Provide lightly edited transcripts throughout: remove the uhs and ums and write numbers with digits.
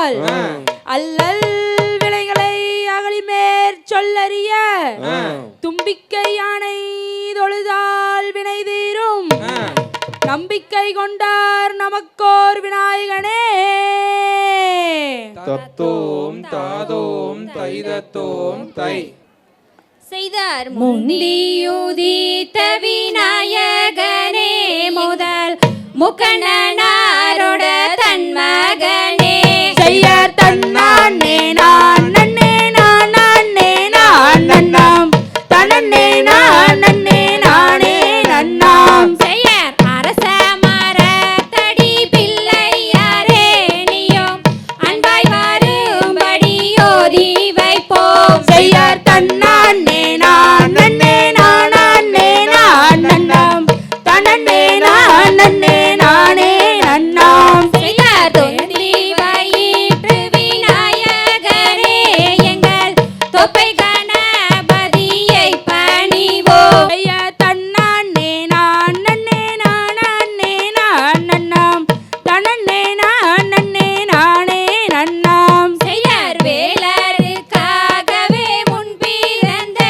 தொழுதால் அல்லல் வினைகளை அகலிமேற் சொல்லறிய தும்பிக்கை யானை தொழுதால் வினை தீரும் நம்பிக்கை கொண்டார் நமக்கோர் விநாயகனே. தத்தோம் தாதோம் தைதத்தோம் தை செய்தார் முந்தியுதித்த விநாயகனே முதல் முக்கண்ணனாரோட தன் மகனே செய்யார் தன்னானே நான் நன்னே நான் நன்னே நான் நன்னாம் தனன்னே நான் நன்னே நானே நன்னாம் செய்யார் அரச மரத்தடி பிள்ளையாரே நீயும் அன்பாய் வரும்படி ஓதி வைப்போம் செய்யார் தன்னானே நான் நன்னே நான் நன்னே நான் நன்னாம் தனன்னே நான் நன்னே நானே நன்னாம் செய்யார் தொந்தி வயிற்று விநாயகரே எங்கள் தொப்பை கணபதியை பணிவோம் செய்யார் தன்னானே நான் நன்னே நான் நன்னே நான் நன்னாம் தனன்னே நான் நன்னே நானே நன்னாம் செய்யார் வேலருக்காகவே முன்பிறந்த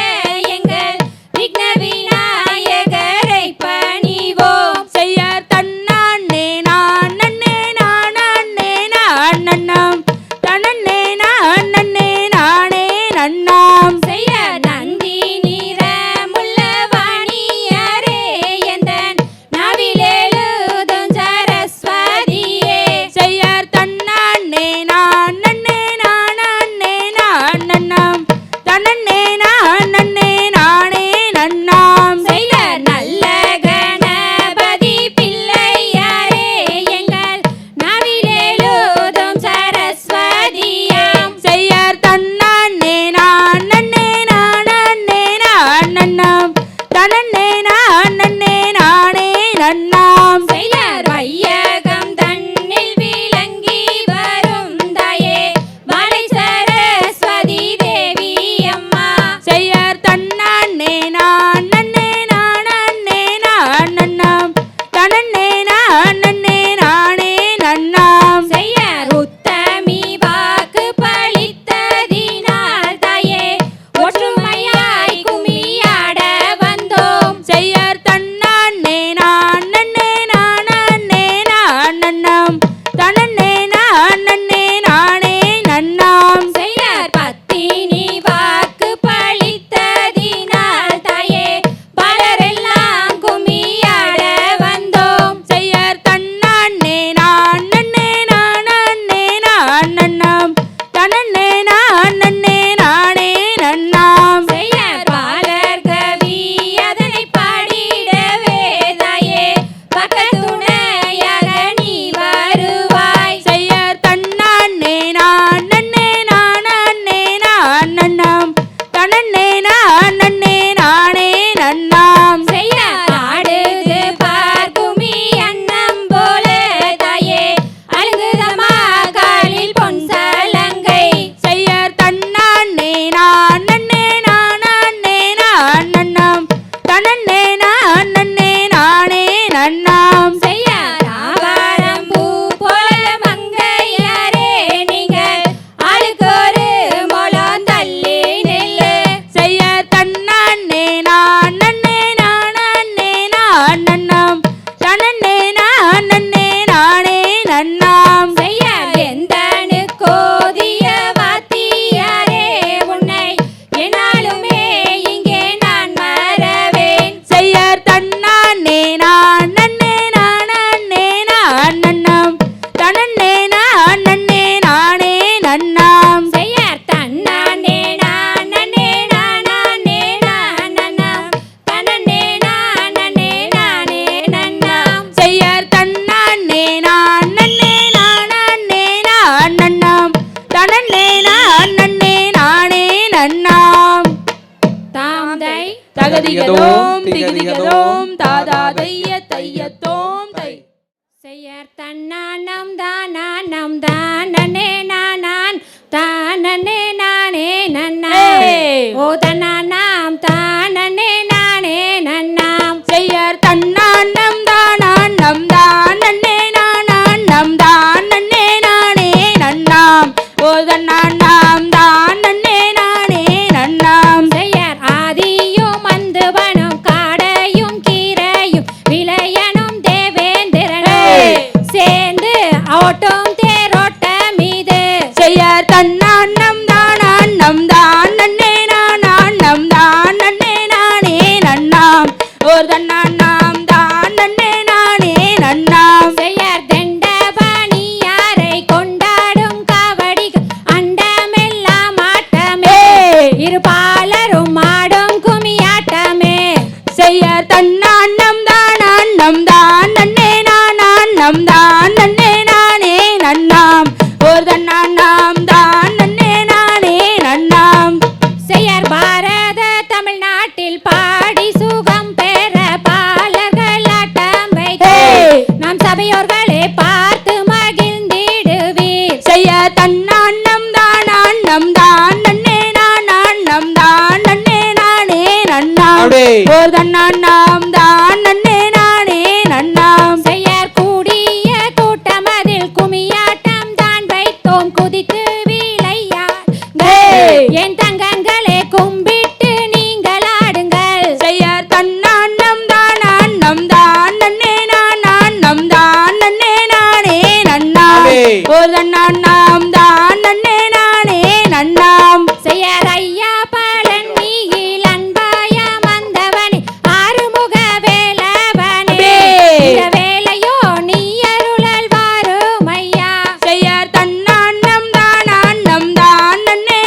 எங்கள் விக்ன விநாயகரை பணிவோம் செய்யார் தன்னானே நான் நன்னே நான் நன்னே நான் நன்னாம் தனன்னே நான் நன்னே நானே நன்னாம் செய்யார் நந்தி நிறமுள்ள வாணியரே எந்தன் நாவிலெழுதும் சரஸ்வதியே செய்யார் தன்னானே நான் நன்னே நான் நன்னே நான் நன்னாம் தனன்னே நான் நன்னே நானே நன்னாம் செய்யார் நல்ல கணபதி பிள்ளையாரே எங்கள் நாவிலெழுதும் சரஸ்வதியாம் செய்யார் தன்னானே நான் நன்னே நான் நன்னே நான் நன்னாம் தனன்னே நான் நன்னே நானே நன்னாம் செய்யார் வையகம் தன்னில் விளங்கி வரும் தாயே வாழை சரஸ்வதி தேவி அம்மா செய்யார் தன்னானே நான் நன்னே நான் நன்னே நான் நன்னாம் தனன்னே நான் நன்னே நானே நன்னாம் செய்யார் உத்தமி வாக்கு பழித்ததினால் தாயே ஒற்றுமையாய் கும்மியாட வந்தோம் செய்யார் தன்னானே நான் நன்னே நான் நன்னே நான் நன்னாம் தனன்னே நான் நன்னே நானே நன்னாம் செய்யார் பத்தினி வாக்கு பழித்ததினால் தாயே பலரெல்லாம் கும்மியாட வந்தோம் செய்யார் தன்னானே நான் நன்னே நான் நன்னே நான் நன்னாம் தனன்னே நான் நன்னே நானே நன்னாம் செய்யார் பாலர் கவி அதனை பாடிடவே தாயே பக்கத்துணையாக நீ வருவாய் செய்யார் தன்னானே நான் நன்னே நான் நன்னே நான் நன்னாம் தனன்னே நான் நன்னே நானே நன்னாம் செய்யார் ஆடுது பார்க்குமி அன்னம் போல தாயே அழுகுதமா காலில் பொன் சலங்கை செய்யார் தன்னானே நான் நன்னே நான் நன்னே நான் நன்னாம் தனன்னே நான் நன்னே நானே நன்னாம் செய்யார் ஆவாரம் பூ போல மங்கையாரே நீங்கள் ஆளுக்கொரு முழம் தள்ளி நெல்லு செய்யார் தன்னானே நான் நன்னே நான் நன்னே நான் நன்னாம் தனன்னே நான் நன்னே நானே நன்னாம் செய்யார் எந்தனு கோதிய வாத்தியாரே உன்னை என்னாலுமே இங்கே நான் மறவேன் செய்யார் தன்னானே நான் நன்னே நான் நன்னே நான் நன்னாம் தனன்னே நான் நன்னே நானே நன்னாம் செய்யார் தன்னானே நானே நானே நானே தனனே நானே நானே நன்னாம் செய்யார் தன்னானே நான் நன்னே நான் நன்னே நான் நன்னாம் தனன்னே நான் நன்னே நானே நன்னாம் தாம்தை தகதிகதோம் திகதிகதோம் தாதா தைய தையத்தோம் தை செய்யார் தன்னானம் தானானம் தானனே நானான் தானனே நானே நன்னாம் ஓ தன்னானாம் தானனே நானே நன்னாம் செய்யார் தன்னானம் தானான் நம் தான் நன்னே நானான் நம் தான் நன்னே நானே நன்னாம் ஓட்டும் தேரோட்டம் இது. செய்யார் தன்னானம் தானம் தான் நன்னே நானம் தான் நன்னே நானே நன்னாம் ஓர் தன்னானம் தான் நன்னே நானே நன்னாம். செய்யார் தண்டபாணியாரை கொண்டாடும் காவடிகள் அண்டமெல்லாம் ஆட்டமே இருபாலரும் ஆடும் குமியாட்டமே. செய்யார் தன்னானம் தான் நன்னே நானம் தான் நன்னே நானே நன்னாம் ஓர் தன்னானம் தான் நன்னே நானே நன்னாம். செய்யார் பாரத தமிழ்நாட்டில் பாடி சுகம் பெற பாலர்கள் ஆட்டம் வைத்து நாம் சபையோர்களே பார்த்து மகிழ்ந்திடுவீர். செய்யார் தன்னானம் தான் நன்னே நானம் தான் நன்னே நானே நன்னாம் ஓர் தன்னானம் தான் நன்னே நானே நன்னாம். செய்யார் கூடிய கூட்டமதில் குமியாட்டம் தான் வைத்தோம் குதித்து விளையாடுங்கள் என் தங்கங்களே கும்பிட்டு நீங்கள் ஆடுங்கள். செய்யார் தன்னானம் தான் நன்னே நானம் தான் நன்னே நானே நன்னாம் ஓர் தன்னானம் தான் நன்னே நானே நன்னாம். செய்யார் ஐயா பழனியில் அன்பாய மந்தவனே ஆறுமுக வேலவனே இந்த வேலையோ நீ அருளல் வாரும் ஐயா. செய்யார் தன்னானம் தான் நன்னே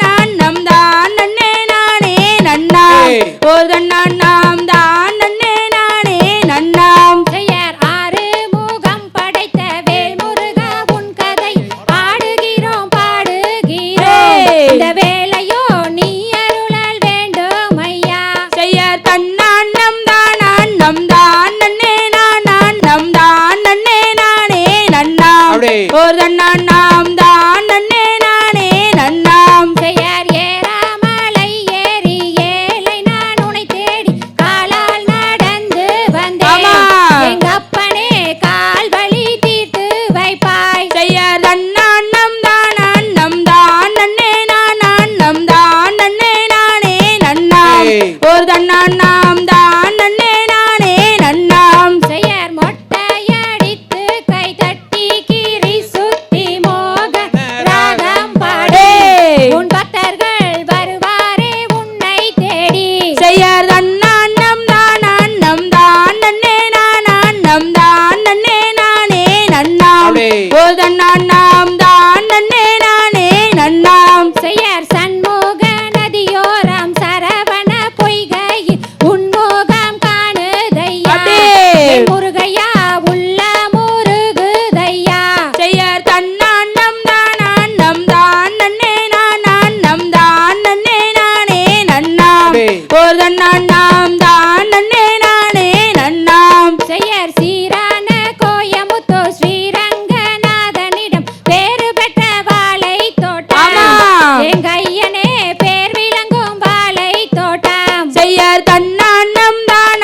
நானம் தான் நன்னே நானே நன்னாம் ஓர் தன்னானம் தான் நன்னே நானே நன்னாம். செய்யார் ஆறு முகம் படைத்த வேல்முருகா உன் கதை ஆடுகிறோம் பாடுகிறோம் இந்த வேலையோ நீ அருளல் வேண்டும் ஐயா. செய்யார் தன்னானம் தான் நன்னே நானம் தான் நன்னே நானே நன்னாம் ஓர் தன்னானம் தான் நன்னே நானே நன்னாம். செய்யார் ஏறாமலை ஏறி ஏழை நான் உனை தேடி காலால் நடந்து வந்தேன் எங்க அப்பனே கால் வலி தீர்த்து வைப்பாய். செய்யார் தன்னானம் தான் நன்னே நானம் தான் நன்னே நானே நன்னாம் ஓர் தன்னானம் தான் நன்னே நானே நன்னாம். செய்யார் மொட்டையடித்து கை தட்டி கிரி சுத்தி மோக ராகம் பாடி உன் பக்தர்கள் வருவாரே உன்னை தேடி. செய்யார் தன்னானம் தான் நன்னே நானம் தான் நன்னே நானே நன்னாம் ஓர் தன்னானம் தான் நன்னே நானே நன்னாம். செய்யார் சண்முக நதியோரம் சரவண பொய்கையில் உன்முகம் காணுதையா முருகையா உள்ள முருகுதையா. செய்யார் தன்னானம் தான் நன்னே நானம் தான் நன்னே நானே நன்னாம் ஓர் தன்னானம் தான் நன்னே நானே நன்னாம். செய்யார் சீரான கோயமுத்தோ ஸ்ரீரங்கநாதனிடம் பேறு பெற்ற வாழை தோட்டம் எங்க ஐயனே பேர் விளங்கும் வாழை தோட்டம். செய்யார் தன்னானம் தான்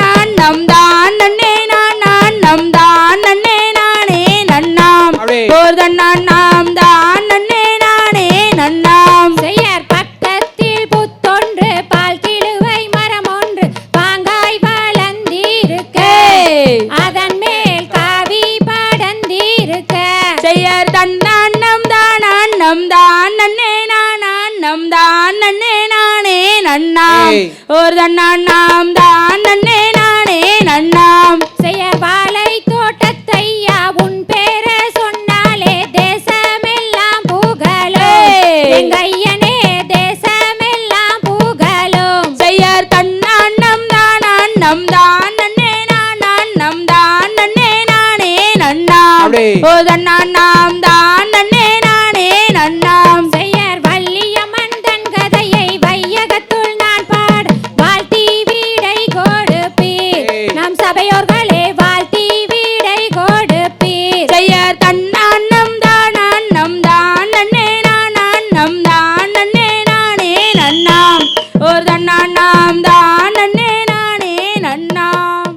நன்னே நானம் தான் நன்னே நானே நன்னாம் ஓர் தன்னானம் தான் நன்னே நானே நன்னாம். செய்யார் பக்கத்தில் புத்தொன்று பால் கிழுவை மரம் ஒன்று பாங்காய் வளர்ந்திருக்க அதன் மேல் காவி படர்ந்திருக்க. செய்யார் தன்னானம் தான் நன்னே நானம் தான் நன்னே நானே நன்னாம் ஓர் தன்னானம் தான் நன்னே நானே நன்னாம். செய்யார் வாழை தோட்டத்தையா உன் பேர சொன்னாலே தேசமெல்லாம் புகழும் எங்க ஐயனே தேசமெல்லாம் புகழும். செய்யார் தன்னானம் தான் நன்னே நானம் தான் நன்னே நானே நன்னாம் ஓர் தன்னானம் தான் நன்னே நானே நன்னாம். செய்யார் வள்ளியம்மன் தன் கதையை வையகத்துள் நான் பாட வாழ்த்தி வீடை கொடுப்பீர் நம் சபையோர்களே வாழ்த்தி வீடை கொடுப்பீர். செய்யார் தன்னானம் தான் நன்னே நானம் தான் நன்னே நானே நன்னாம் ஓர் தன்னானம் தான் நன்னே நானே நன்னாம்.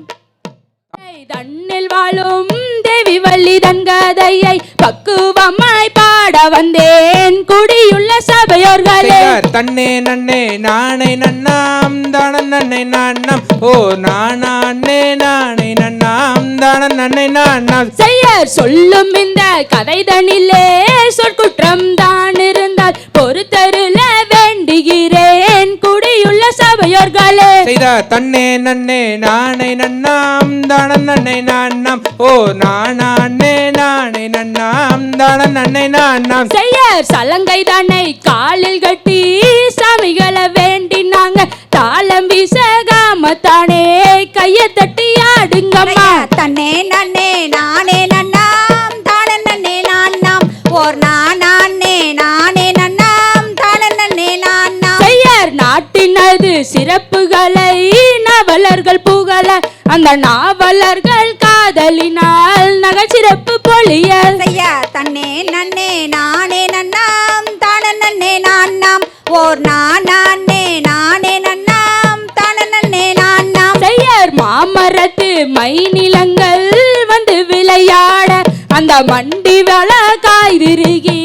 தன்னில் வாழும் தேவி வள்ளி தன் கதையை பக்குவமாய் பாட வந்தேன் குடியுள்ள சபை சபையோர்களே தன்னே நன்னே நானே நன்னாம் தான நன்னே நான்னாம் ஓ நானே நானே நன்னாம் தான நன்னே நான்னாம் செய்யர் சொல்லும் இந்த கதைதனிலே சொற்குற்றம் தான் இருந்தால் பொறுத்தருள வேண்டுகிறேன் குடியுள்ள சபையோர்களே செய்த தன்னே நன்னே நானே நன்னாம் தான நன்னே நான்னாம் ஓ நானே நானே நன்னாம் தான நன்னே நான்னாம் செய்யர் சலங்கை தானை காலில் கட்டி சாமிகளை வேண்டினாங்க தாளம் வீசகாமத்தானே கையை தட்டி ஆடுங்கம்மா தன்னே நன்னே நானே நன்னாம் தான நன்னே நான்னாம் ஓர் நானே நானே நன்னாம் தான நன்னே நான்னாம் செய்யர் நாட்டினது சிறப்புகளை நாவலர்கள் புகழ அந்த நாவலர்கள் காதலினால் நகைச்சிறப்பு பொழிய செய்ய தன்னே நன்னே நானே நன்னாம் தான நன்னே நான்னாம் ஓர் நானே நானே நன்னாம் தான நன்னே நான்னாம் செய்யர் மாமரத்து மைநிலங்கள் வந்து விளையாட அந்த மண்டி வள காய்திருகி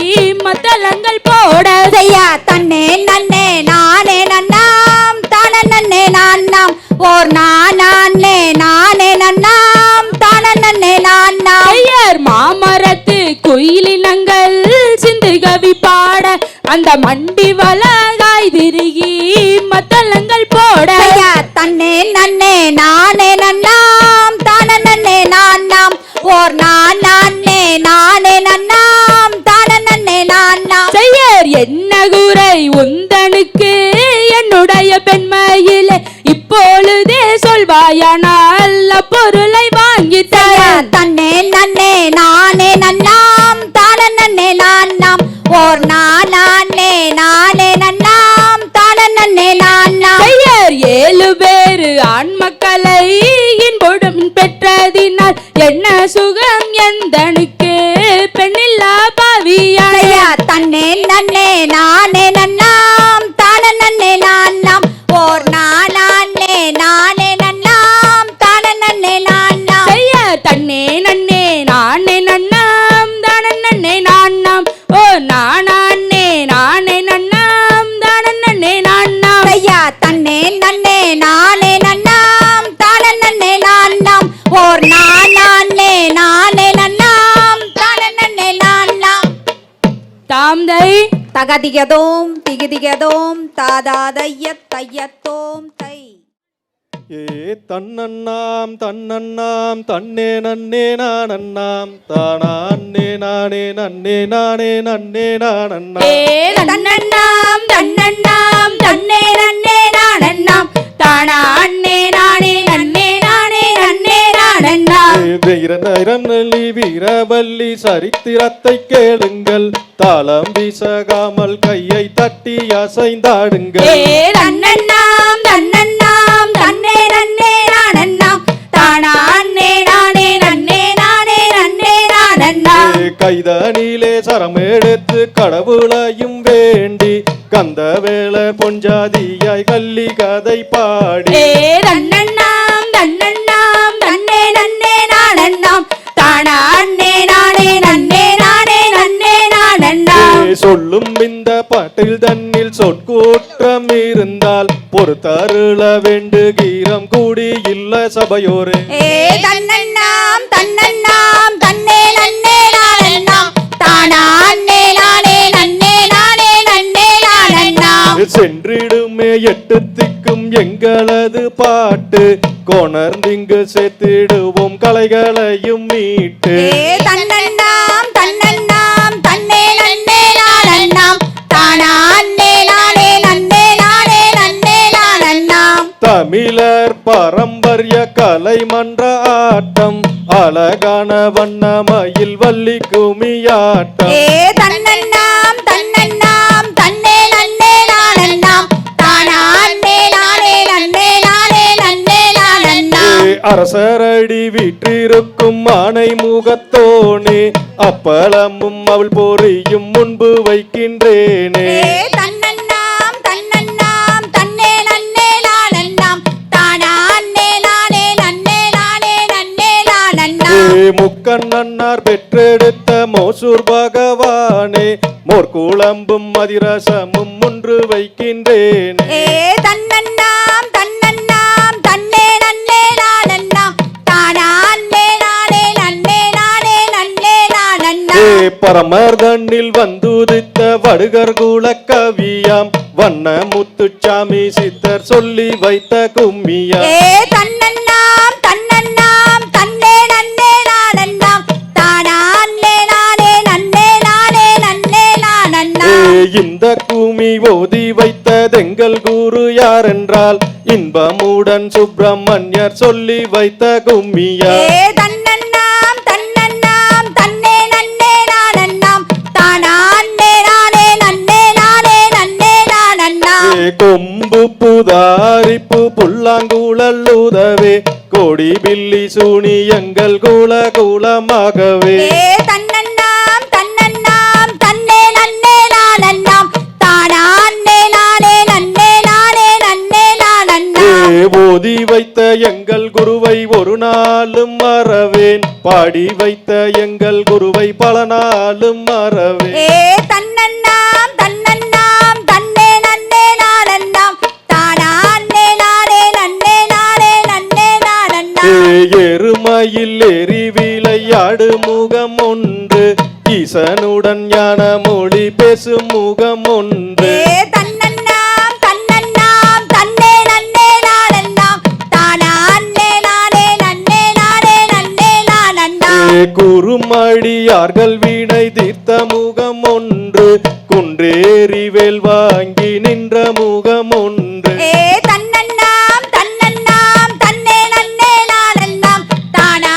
மத்தளங்கள் போட செய்ய தன்னே நன்னே நானே நன்னாம் தான நன்னே நான்னாம் ஓர் நானே நானே நன்னாம் தான நன்னே நான்னாம் செய்யர் மாமரத்து குயிலினங்கள் சிந்து கவி பாட அந்த மண்டி வள காய்திருகி மத்தளங்கள் போட செய்ய தன்னே நன்னே நானே நன்னாம் தான நன்னே நான்னாம் ஓர் நானே நானே நன்னாம் தான நன்னே நான்னாம் செய்யர் என்ன குறை உந்தனுக்கு என்னுடைய பெண்மையிலே இப்பொழுதே சொல்வாயானால் அப்பொருளை வாங்கி தர தன்னே நன்னே நானே நன்னாம் தான நன்னே நான்னாம் ஓர் நானே நானே நன்னாம் தான நன்னே நான்னாம் செய்யர் 7 பேரு ஆண் மக்களை இன்புடன் பெற்றதினால் என்ன சுகம் எந்தனுக்கு பெண்ணில்லா பாவியான தன்னே நன்னே நானே நன்னாம் தான நன்னே நான்னாம் ஓர் நானே நானே நன்னாம் தான நன்னே நான்னாம் செய்ய தன்னே நன்னே நானே நன்னாம் தான நன்னே நான்னாம் ஓ நானே நானே நன்னாம் தான நன்னே நான்னாம் செய்ய தன்னே நன்னே நானே நன்னாம் தான நன்னே நான்னாம் ஓர் நானே நானே நன்னாம் தான நன்னே நான்னாம் தாம்தை தகதிகதோம் திகதிகதோம் தாதாதைய தையத்தோம் தை ஏ தன்னண்ணாம் தன்னண்ணாம் தன்னே நன்னே நானண்ணாம் தானே நானே நன்னே நானே நன்னே நானண்ணா ஏ தன்னண்ணாம் தன்னண்ணாம் தன்னே நன்னே நானண்ணாம் தானா அண்ணே நானே நன்னே நானே நன்னே நானண்ணாம் வீரநல்லி வீரவல்லி சரித்திரத்தை கேளுங்கள் தாளம் வீசகாமல் கையை தட்டி அசைந்தாடுங்கள் ஏ தன்னண்ணாம் தன்னண்ணாம் தன்னே நன்னே நானண்ணாம் தானா அண்ணே நானே நன்னே நானே நன்னே நானண்ணாம் கைதனிலே சரமெடுத்து கடவுளையும் வேண்டி கந்த வேள பொஞ்சாதியாய் கள்ளி கதை பாடி ஏ தன்னண்ணாம் தன்னண்ணாம் தன்னே நன்னே நானண்ணாம் தானா அண்ணே நானே நன்னே நானே நன்னே நானண்ணாம் சொல்லும் இந்த பாட்டில் தன்னில் சொற்கூற்றம் இருந்தால் பொறுத்தருள வேண்டுகீரம் கூடி இல்ல சபையோரே ஏ தன்னண்ணாம் தன்னண்ணாம் தன்னே நன்னே நானண்ணாம் தானா அண்ணே நானே நன்னே நானே நன்னே நானண்ணாம் சென்றிடுமே 8 திக்கும் எங்களது பாட்டு கொணர்ந்திங்கு சேர்த்திடுவோம் கலைகளையும் மீட்டு ஏ தன்னண்ணாம் தன்னண்ணாம் தன்னே நன்னே நானண்ணாம் தானா அண்ணே நானே நன்னே நானே நன்னே நானண்ணாம் தமிழர் பாரம்பரிய கலைமன்ற ஆட்டம் அழகான வண்ணமயில் வள்ளி குமியாட்டம் ஏ தன்னண்ணாம் தன்னண்ணாம் தன்னே நன்னே நானண்ணாம் தானா அண்ணே நானே நன்னே நானே நன்னே நானண்ணாம் அரசரடி வீற்றிருக்கும் ஆனை முகத்தோனே அப்பளமும் அவள் பொறியும் முன்பு வைக்கின்றேனே ஏ தன்னண்ணாம் தன்னண்ணாம் தன்னே நன்னே நானண்ணாம் தானா அண்ணே நானே நன்னே நானே நன்னே நானண்ணாம் முக்க கண்ணன்னார் பெற்றெடுத்த மோசூர் பகவானே மோர் குழம்பும் மதிரசமும் ஒன்று வைக்கின்றேன். ஏ தன்னண்ணாம் தன்னண்ணாம் தன்னே நன்னே நானண்ணாம் தானே நானே நன்னே நானே நன்னே நானண்ணா. ஏ பரமர் தண்ணில் வந்துதித்த வடுகர் குல கவியாம் வண்ண முத்துச்சாமி சித்தர் சொல்லி வைத்த கும்மியா. ஏ தன்னண்ணாம் தன்னண்ணாம் தன்னே நன்னே நானண்ணாம் தானே நானே நன்னே நானே நன்னே நானண்ணா. ஏ இந்த குமி ஓதி வைத்ததெங்கள் குரு யாரென்றால் இன்பமுடன் சுப்பிரமணியர் சொல்லி வைத்த கும்மியா. ஏ தன்னண்ணாம் தன்னண்ணாம் தன்னே நன்னே நானண்ணாம் தானே நானே நன்னே நானே நன்னே நானண்ணா. ஏ கொம்பு புதாரிப்பு புல்லாங்குழல் உதவே கோடி பில்லி சூனி எங்கள் குல குலமாகவே. ஏ தன்னண்ணாம் தன்னண்ணாம் தன்னே நன்னே நானண்ணாம் தானே நானே நன்னே நானே நன்னே நானண்ணா. ஏ ஓதி வைத்த எங்கள் குருவை ஒரு நாளும் மறவேன் பாடி வைத்த எங்கள் குருவை பல நாளும் மறவேன். ஏ தன்னண்ணாம் தன்னண்ணாம் தன்னே நன்னே நானண்ணாம் தானே நானே நன்னே நானே நன்னே நானண்ணா. ஏ எருமையில் ஏறி விளையாடு முகம் ஒன்று ஈசனுடன் ஞான மொழி பேசும் முகம் ஒன்று. ஏ தன்னண்ணாம் தன்னண்ணாம் தன்னே நன்னே நானண்ணாம் தானே நானே நன்னே நானே நன்னே நானண்ணா. ஏ குறுமடியார்கள் வீணை தீர்த்த முகம் ஒன்று குன்றேறி வேல் வாங்கி நின்ற முகம் ஒன்று. ஏ தன்னண்ணாம் தன்னண்ணாம் தன்னே நன்னே நானண்ணாம் தானே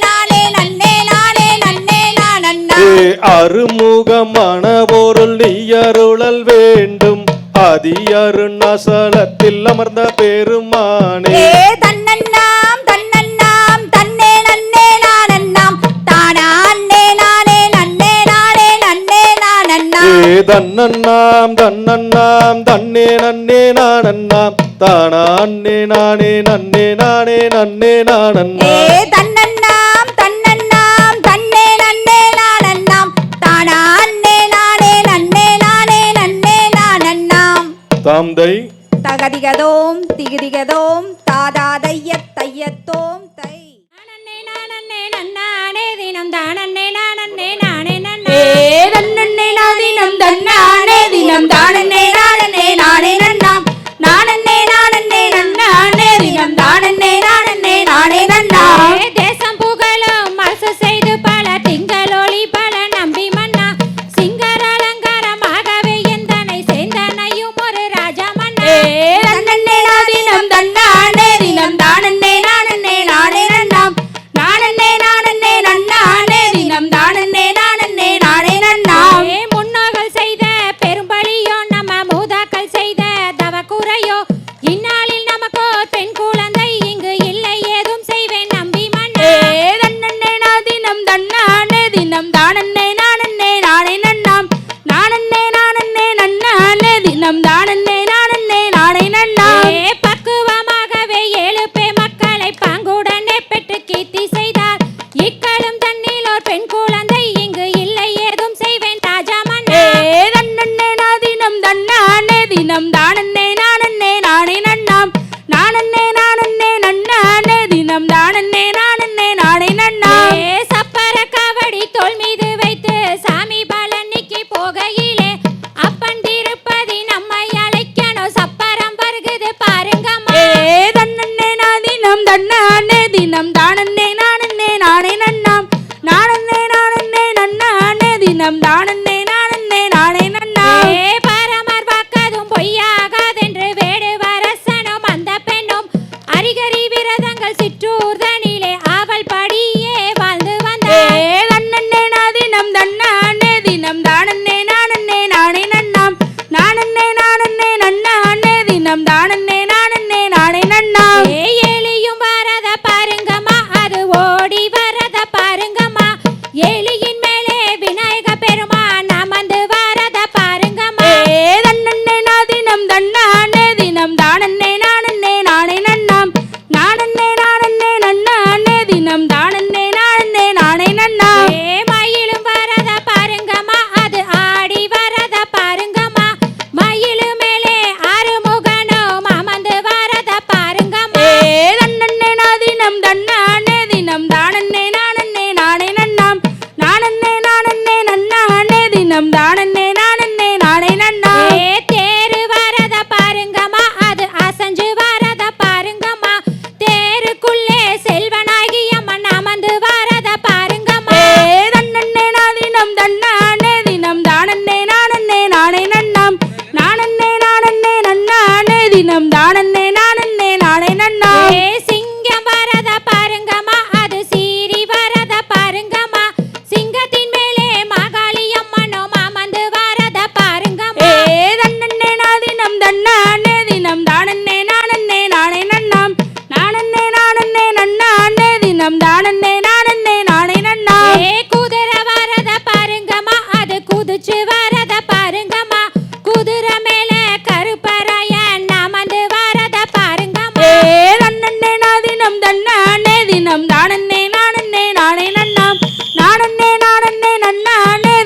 நானே நன்னே நானே நன்னே நானண்ணா. ஏ அருமுகமான பொருள் நீ அருளல் வேண்டும் ஆதி அருணாசலத்தில் அமர்ந்த பெருமானே. ஏ தன்னண்ணாம் தன்னண்ணாம் தன்னே நன்னே நானண்ணாம் தானே நானே நன்னே நானே நன்னே நானண்ணா. ஏ தன்னண்ணாம் தன்னண்ணாம் தன்னே நன்னே நானண்ணாம் தானே நானே நன்னே நானே நன்னே நானண்ணா. ஏ தன்னண்ணாம் தன்னண்ணாம் தன்னே நன்னே நானண்ணாம் தானே நானே நன்னே நானே நன்னே நானண்ணாம். தாம்தை தகதிகதோம் திகிதிகதோம் தாதாதையத் தையத்தோம் தை. நானே நானே நன்னானே தினம் தானே நானே நானே நன்னா. ஏ தன்னண்ணே நாதினம் தன்னானே தினம் தானண்ணே நானண்ணே நானே நன்னாம் நானண்ணே நானண்ணே நன்னானே தினம் தானண்ணே நானண்ணே நானே நன்னாம். ஏ தேசம் புகழும் அரசு செய்து பல திங்களொளி பல நம்பி மன்னா சிங்கர அலங்காரமாகவே எந்தனை சேர்ந்தனையும் ஒரு ராஜா மன்னா. ஏ தன்னண்ணே நாதினம் தன்னானே தினம் தானண்ணே நானண்ணே நானே நன்னாம் நானண்ணே நானண்ணே நன்னானே தினம் தானண்ணே நானண்ணே நானே நன்னாம். ஏ முன்னோர்கள் செய்த பெரும்பழியோ நம்ம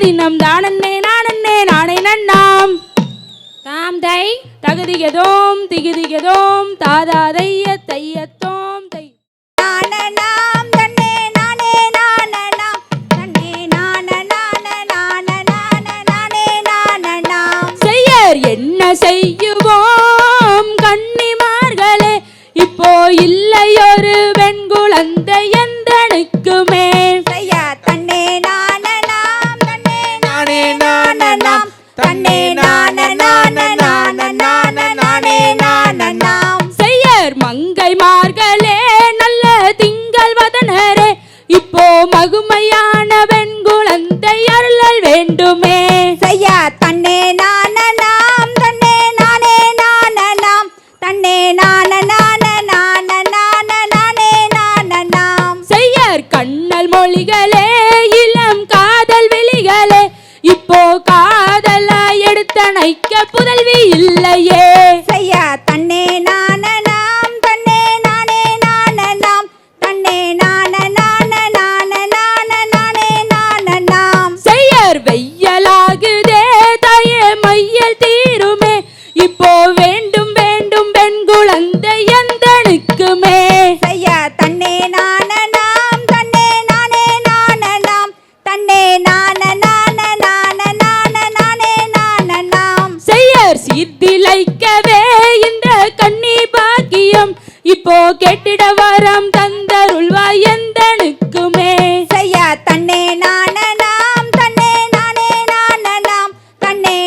தினம் தானன்னே நானன்னே நானே நன்னாம் தாம் தை தகதிகதோம் திகிதிகதோம் தாதா தைய தையத்தோம் தை நானனாம் தன்னே நானே நானனாம் தன்னே நானே நானனாம் செய்யர் என்ன செய்யுவோம் கன்னிமார்களே இப்போ இல்லையொரு வெண்குழந்தை எந்தனுக்குமே செய்யா தன்னே நானனாம் தன்னே நானே நானனாம் தன்னே நானனாம் செய்யர் மங்கைமார்களே நல்ல திங்கள் வதனரே இப்போ மகுமையான வெண்குழந்தை அருளல் வேண்டுமே செய்யா தன்னே நானனாம் தன்னே நானனாம் தன்னே நானனாம் செய்யர் கண்ணல் மொழிகளே இளம் காதல் வெளிகளே இப்போ காதலா எடுத்தணைக்க புதல்வி இல்லையே செய்யா தன்னே நானனாம் தன்னே நானனாம் தன்னே நானனாம் செய்யர் வெய்யலாகுதே தாயே மையல் தீருமே இப்போ வேண்டும் வேண்டும் பெண் குழந்தை எந்தனுக்குமே செய்யா தன்னே நானனாம் தன்னே நானனாம் தன்னே நானனாம் செய்யர் சீர்திளைக்கவே இந்த கன்னி பாக்கியம் இப்போ கெட்டிட வரம் தந்தருள்வாய் எந்தனுக்குமே செய்யா தன்னே நானனாம் தன்னே நானனாம் தன்னே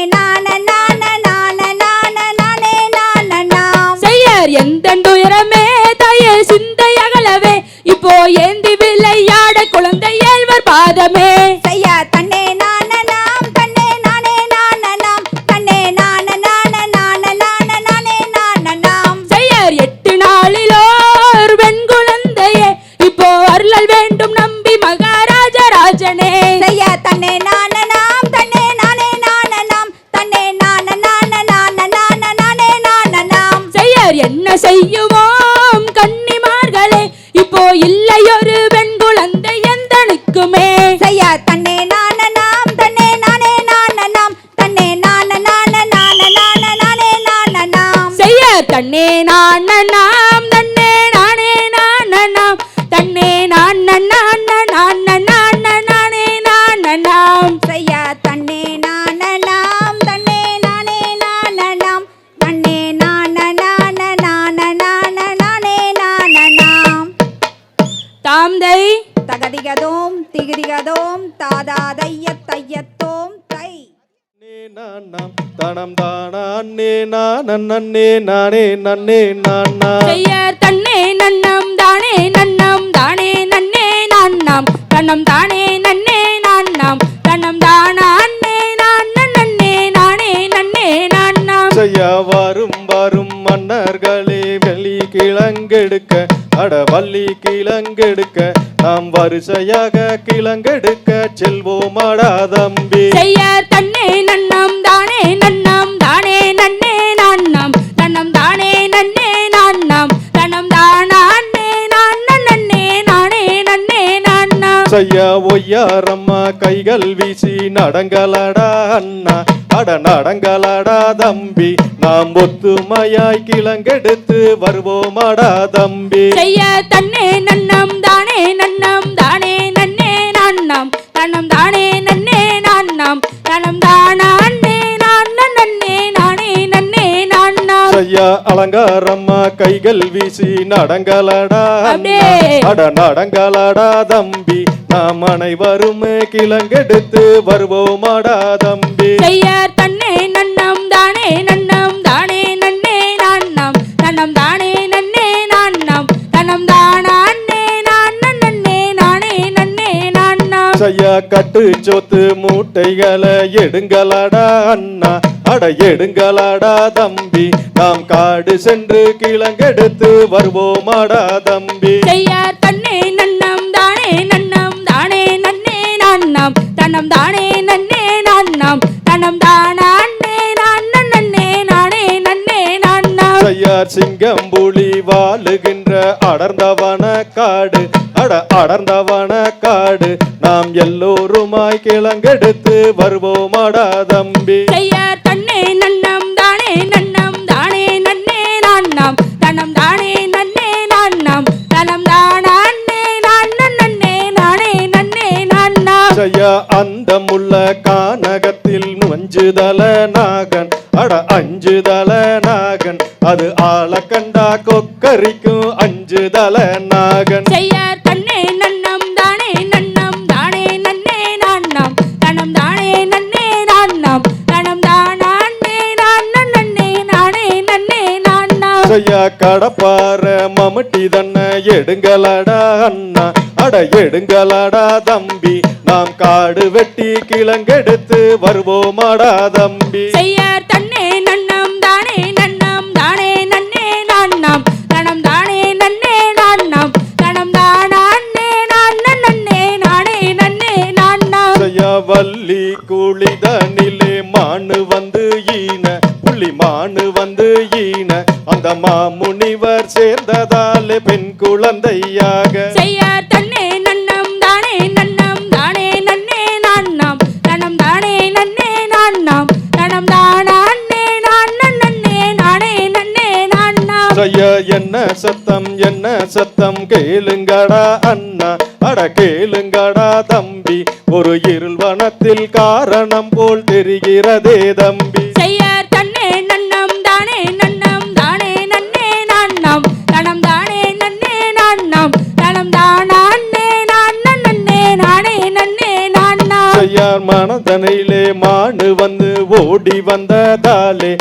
நானனாம் செய்யர் எந்த துயரமே தாயே சிந்தை அகலவே இப்போ ஏந்தி விளையாட குழந்தை ஏழ்வர் பாதமே செய்யா தன்னே நானனாம் தன்னே நானனாம் தன்னே நானனாம் செய்யர் 8 நாளிலோர் வெண் குழந்தையே இப்போ அருளல் வேண்டும் நம்பி மகாராஜா ராஜனே செய்யா தன்னே நானனாம் தன்னே நானனாம் தன்னே நானனாம் செய்யர் என்ன செய்யுவோம் கன்னிமார்களே இப்போ இல்லையொரு பெண் குழந்தை எந்தனுக்குமே செய்யா தன்னே நானனாம் தன்னே நானனாம் தன்னே நானனாம் செய்யர் தன்னே நானனாம் தன்னே நானே நானனாம் தன்னே நானனாம் செய்யா தன்னே நானனாம் தன்னே நானனாம் தன்னே நானனாம் தாம் தை தகதிகதோம் திகிதிகதோம் தாதா தையத்தோம் தை நானாம் தனம் தானே நானே நானே நன்னே நானா செய்யர் தன்னே நன்னம் தானே நன்னே நான்னாம் தன்னம் தானே நன்னே நான்னாம் தன்னம் தானே நன்னே நானே நன்னே நான்னாம் செய்ய வரும் வரும் மன்னர்களே வெளி கிழங்கெடுக்க அட வள்ளி கிழங்கெடுக்க நாம் வரிசையாக கிழங்கெடுக்க செல்வோமாடா தம்பி செய்யர் தன்னே நன்னம் தானே நன்னே நான்னாம் தன்னம் தானே நன்னே நான்னாம் தன்னம் தானே நன்னே நானே நன்னே நான்னாம் செய்ய ஒய்யாரம்மா கைகள் வீசி நடங்கலடா அண்ணா அட நடங்கலடா தம்பி நாம் ஒத்துமையாய் கிழங்கெடுத்து வருவோமாடா தம்பி செய்யர் தன்னே நன்னம் தானே நன்னே நான்னாம் தன்னம் தானே நன்னே நான்னாம் தன்னம் தானே நன்னே நானே நன்னே நான்னாம் செய்ய அலங்காரம்மா கைகள் வீசி நடங்கலடா அண்ணா அட நடங்கலடா தம்பி நாம் அனைவரும் கிழங்கெடுத்து வருவோமாடா தம்பி செய்யர் தன்னே நன்னம் தானே நன்னே நான்னாம் தன்னம் தானே நன்னே நான்னாம் தன்னம் தானே நன்னே நானே நன்னே நான்னாம் செய்ய கட்டு சொத்து மூட்டைகளை எடுங்கலடா அண்ணா அட எடுங்கலடா தம்பி நாம் காடு சென்று கிழங்கெடுத்து வருவோமாடா தம்பி செய்யர் தன்னே நன்னம் தானே நன்னே நான்னாம் தன்னம் தானே நன்னே நான்னாம் தன்னம் தானே நன்னே நானே நன்னே நான்னாம் செய்யார் சிங்கம் புலி வாழுகின்ற அடர்ந்தவன காடு அடர்ந்தவன காடு நாம் எல்லோருமாய் கிளங்கெடுத்து வருவோமாடா தம்பி. செய்யார் தன்னே நன்னம் தானே நன்னம் தானே நன்னே நான்னம் தனம் தானே நன்னே நான்னம் தனம் தானே நான் நன்னே நானே நன்னே நான்னம். செய்யா அந்த முள்ள கானகத்தில் அஞ்சுதல நாகன் அஞ்சுதல நாகன் அது ஆள கண்டா கொக்கரிக்கும் அஞ்சுதல நாகன். செய்யார் தன்னே நன்னம் தானே நன்னே நான்னம் தனம் தானே நன்னே நான்னம் தனம் தானே நான் நன்னே நானே நன்னே நான்னம். செய்யா கடப்பார மமட்டி தன்ன எடுங்களடா அண்ணா எடுங்களடா தம்பி நாம் காடு வெட்டி கிளங்கெடுத்து வருவோமாடா தம்பி. செய்யார் தன்னே நன்னம் தானே நன்னே நான்னம் தனம் தானே நன்னே நான்னம் தனம் தானே நான் நன்னே நானே நன்னே நான்னம். செய்யா வள்ளி குளிதனிலே மானு வந்து ஈன புள்ளி மானு வந்து ஈன அந்த மாமுனிவர் சேர்ந்ததாலே பெண் குழந்தையாக. செய்யார் தன்னே நன்னம் தானே நன்னே நான்னம் தனம் தானே நன்னே நான்னம் தனம் தானே நான் நன்னே நானே நன்னே நான்னம். செய்ய என்ன சத்தம் கேளுங்கடா அண்ணா கேளுங்கடா தம்பி ஒரு இருள் வனத்தில் காரணம் போல் தெரிகிறதே தம்பி. செய்யார் தன்னே நன்னம் தானே நன்னே நான்னம் தனம் தானே நன்னே நான்னம் தனம் தானே நான் நன்னே நானே நன்னே நான்னம். செய்யார் மனதனிலே மானு வந்து ஓடி வந்ததாலே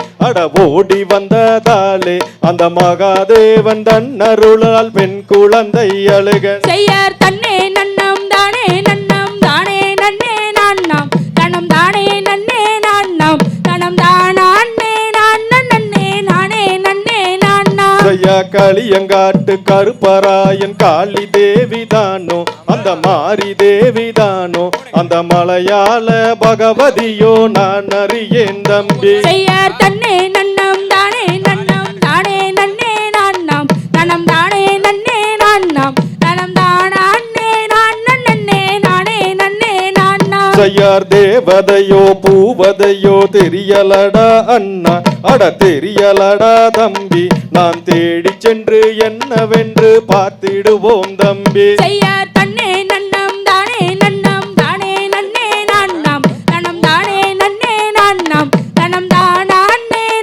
ஓடி வந்ததாலே அந்த மகாதேவன் தன்னருளால் பெண் குழந்தை அழுக. செய்யார் தன்னே நன்னம் தானே நன்னே நான்னம் தனம் தானே நன்னே நான்னம் தனம் தானே நான் நன்னே நானே நன்னே நான்னம். செய்யா களியங்காட்டு கருப்பராயன் காளி தேவிதானோ அந்த மாரி தேவிதானோ அந்த மலையாள பகவதியோ நான் அறியேன் தம்பி. செய்யார் தன்னே நன்னம் தானே நன்னே நான்னம் தனம் தானே நன்னே நான்னம் தனம் தானே நான் நன்னே நானே நன்னே நான்னம். செய்யார் தேவதையோ பூவதையோ தெரியலடா அண்ணா தெரியலடா தம்பி நாம் தேடி சென்று என்னவென்று பார்த்திடுவோம் தம்பி. செய்யார் தன்னே நன்னம் தானே நன்னே நான்னம் தனம் தானே நன்னே நான்னம் தனம் தானே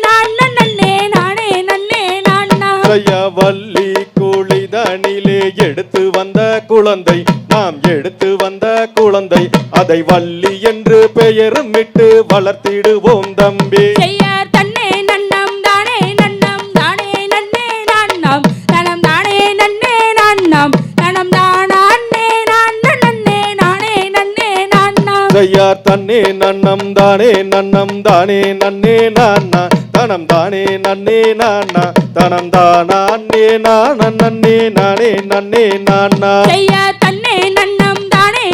நான் நன்னே நானே நன்னே நான்னம். செய்யா வள்ளி குளிதனிலே எடுத்து வந்த குழந்தை நாம் எடுத்து வந்த குழந்தை அதை வள்ளி என்று பெயருமிட்டு வளர்த்திடுவோம் தம்பி. செய்யார் தன்னே நன்னம் தானே நன்னே நான்னம் தனம் தானே நன்னே நான்னம் தனம் தானே நான் நன்னே நானே நன்னே நான்னம். செய்யார் தன்னே நன்னம் தானே நன்னே நான்னா தனம் தானே நன்னே நான்னா தனம் தானே நான் நன்னே நானே நன்னே நான்னா. செய்யார் தன்னே நன்னம் தானே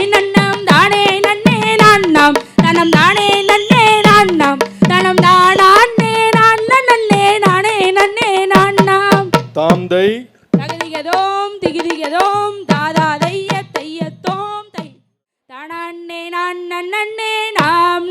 நன்னே நான்னம் தனம் தானே நன்னே நான்னம் தனம் தானே நான் நன்னே நானே நன்னே நான்னம். தாம்தை தகதிகதோம் திகிதிகதோம் தாதா தையத்தோம் தை தானே நான் நன்னே நாம்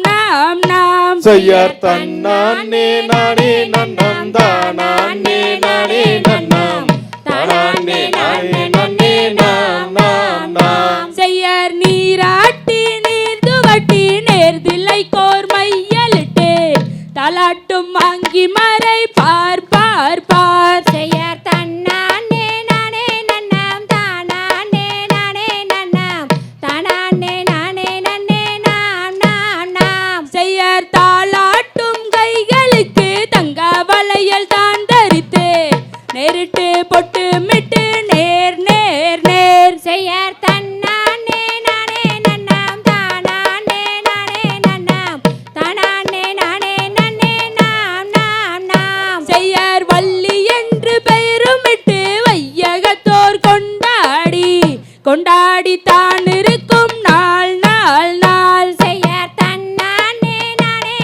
செய்யார் தன்னானே நானே நன்னம் தானே நானே நன்னம் தானே நானே நன்னே நாம். செய்யார் நீராட்டி நீர் துவட்டி நேர்தில்லை கோர் மையலிட்டு தலாட்டும் வாங்கி மறை பார் பார் பார். செய்யார் தன்னானே நானே நன்னாம் தானானே நானே நன்னாம் தானானே நானே நன்னே நாம். செய்யார் தாளாட்டும் கைகளுக்கு தங்க வளையல் தான் தரித்து நேரிட்டு பொட்டு மிட்டு நேர் நேர் நேர். செய்யார் தன்னானே நானே நன்னாம் தானானே நானே நன்னாம் தானானே நானே நன்னே நாம். செய்யார் வள்ளி என்று பெயருமிட்டு வையகத்தோர் கொண்டாடி தான் இருக்கும் நாள் நாள் நாள். செய்யார் தன்னானே நானே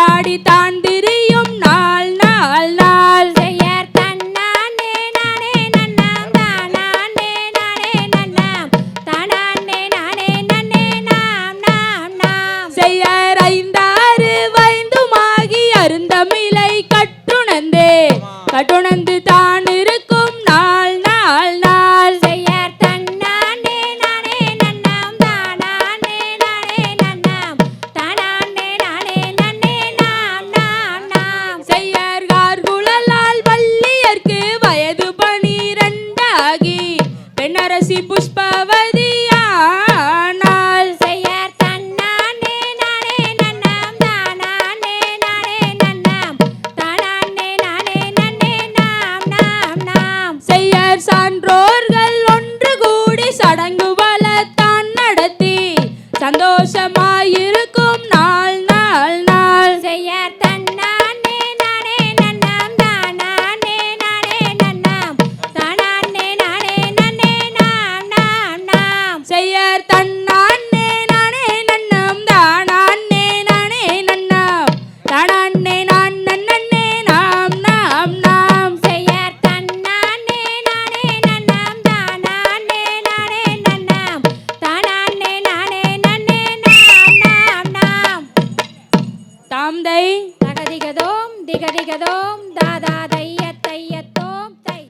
விளையாடி தான் திரியும் நாள் நாள் நாள் செய்யார் தன்னானே நானே நன்னாம் தானானே நானே நன்னாம் தானானே நானே நன்னே நாம் நாம் நாம் செய்யார் ஐந்தாறு வைந்துமாகி அருந்தமிழை கட்டுணர்ந்து தான் இருக்கும் நாள் நாள் நாள் செய்யார் தன்னானே நானே நன்னாம் தானானே நானே நன்னாம் தானானே நானே நன்னே நாம் நாம் நாம் செய்யார் கார்குழலால் வள்ளியர்க்கு வயது 12 ஆகி பெண்ணரசி புஷ்பவதியானாள் செய்யார் தன்னானே நானே நன்னாம் தானானே நானே நன்னாம் தானானே நானே நன்னே நாம் நாம் நாம் செய்யார் சான்றோர்கள் ஒன்று கூடி சடங்கு வளத்தான் நடத்தி சந்தோஷமாயிருக்கும் நாள் நாள் நாள் செய்யார் தன்னானே நானே நன்னாம் தானானே நானே நன்னாம் தானானே நானே நன்னே நாம் நாம் நாம் செய்யார் தன்னானே நானே நன்னம் தானானே நானே நன்னாம் தானானே நான் நன்னே நாம் நாம் நாம் செய்யார் தன்னானே நானே நன்னாம் தானானே நானே நன்னாம் தானானே நானே நன்னே நாம் நாம் நாம் தாம்தை தகதிகதோம் திகதிகதோம் தாதா தையத்தோம் தை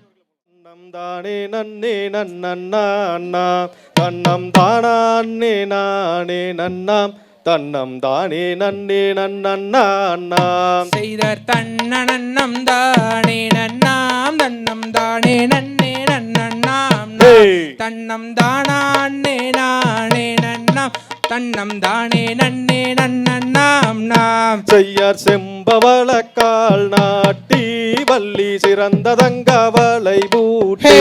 நம் தானே நன்னே நன்னண்ணா தன்னம் தானே நானே நன்னாம் தன்னம் தானே நன்னே நன்னண்ணா செய்தர் தன்னண்ணம் தானே நன்னாம் தன்னம் தானே நன்னே நன்னண்ணாம் தன்னம் தானே நானே நன்னாம் தன்னம் தானே நன்னே நன்னண்ணாம் நாம் செய்யார் செம்பவளக்கால் நாட்டி வள்ளி சிறந்த தங்கவளை பூட்டி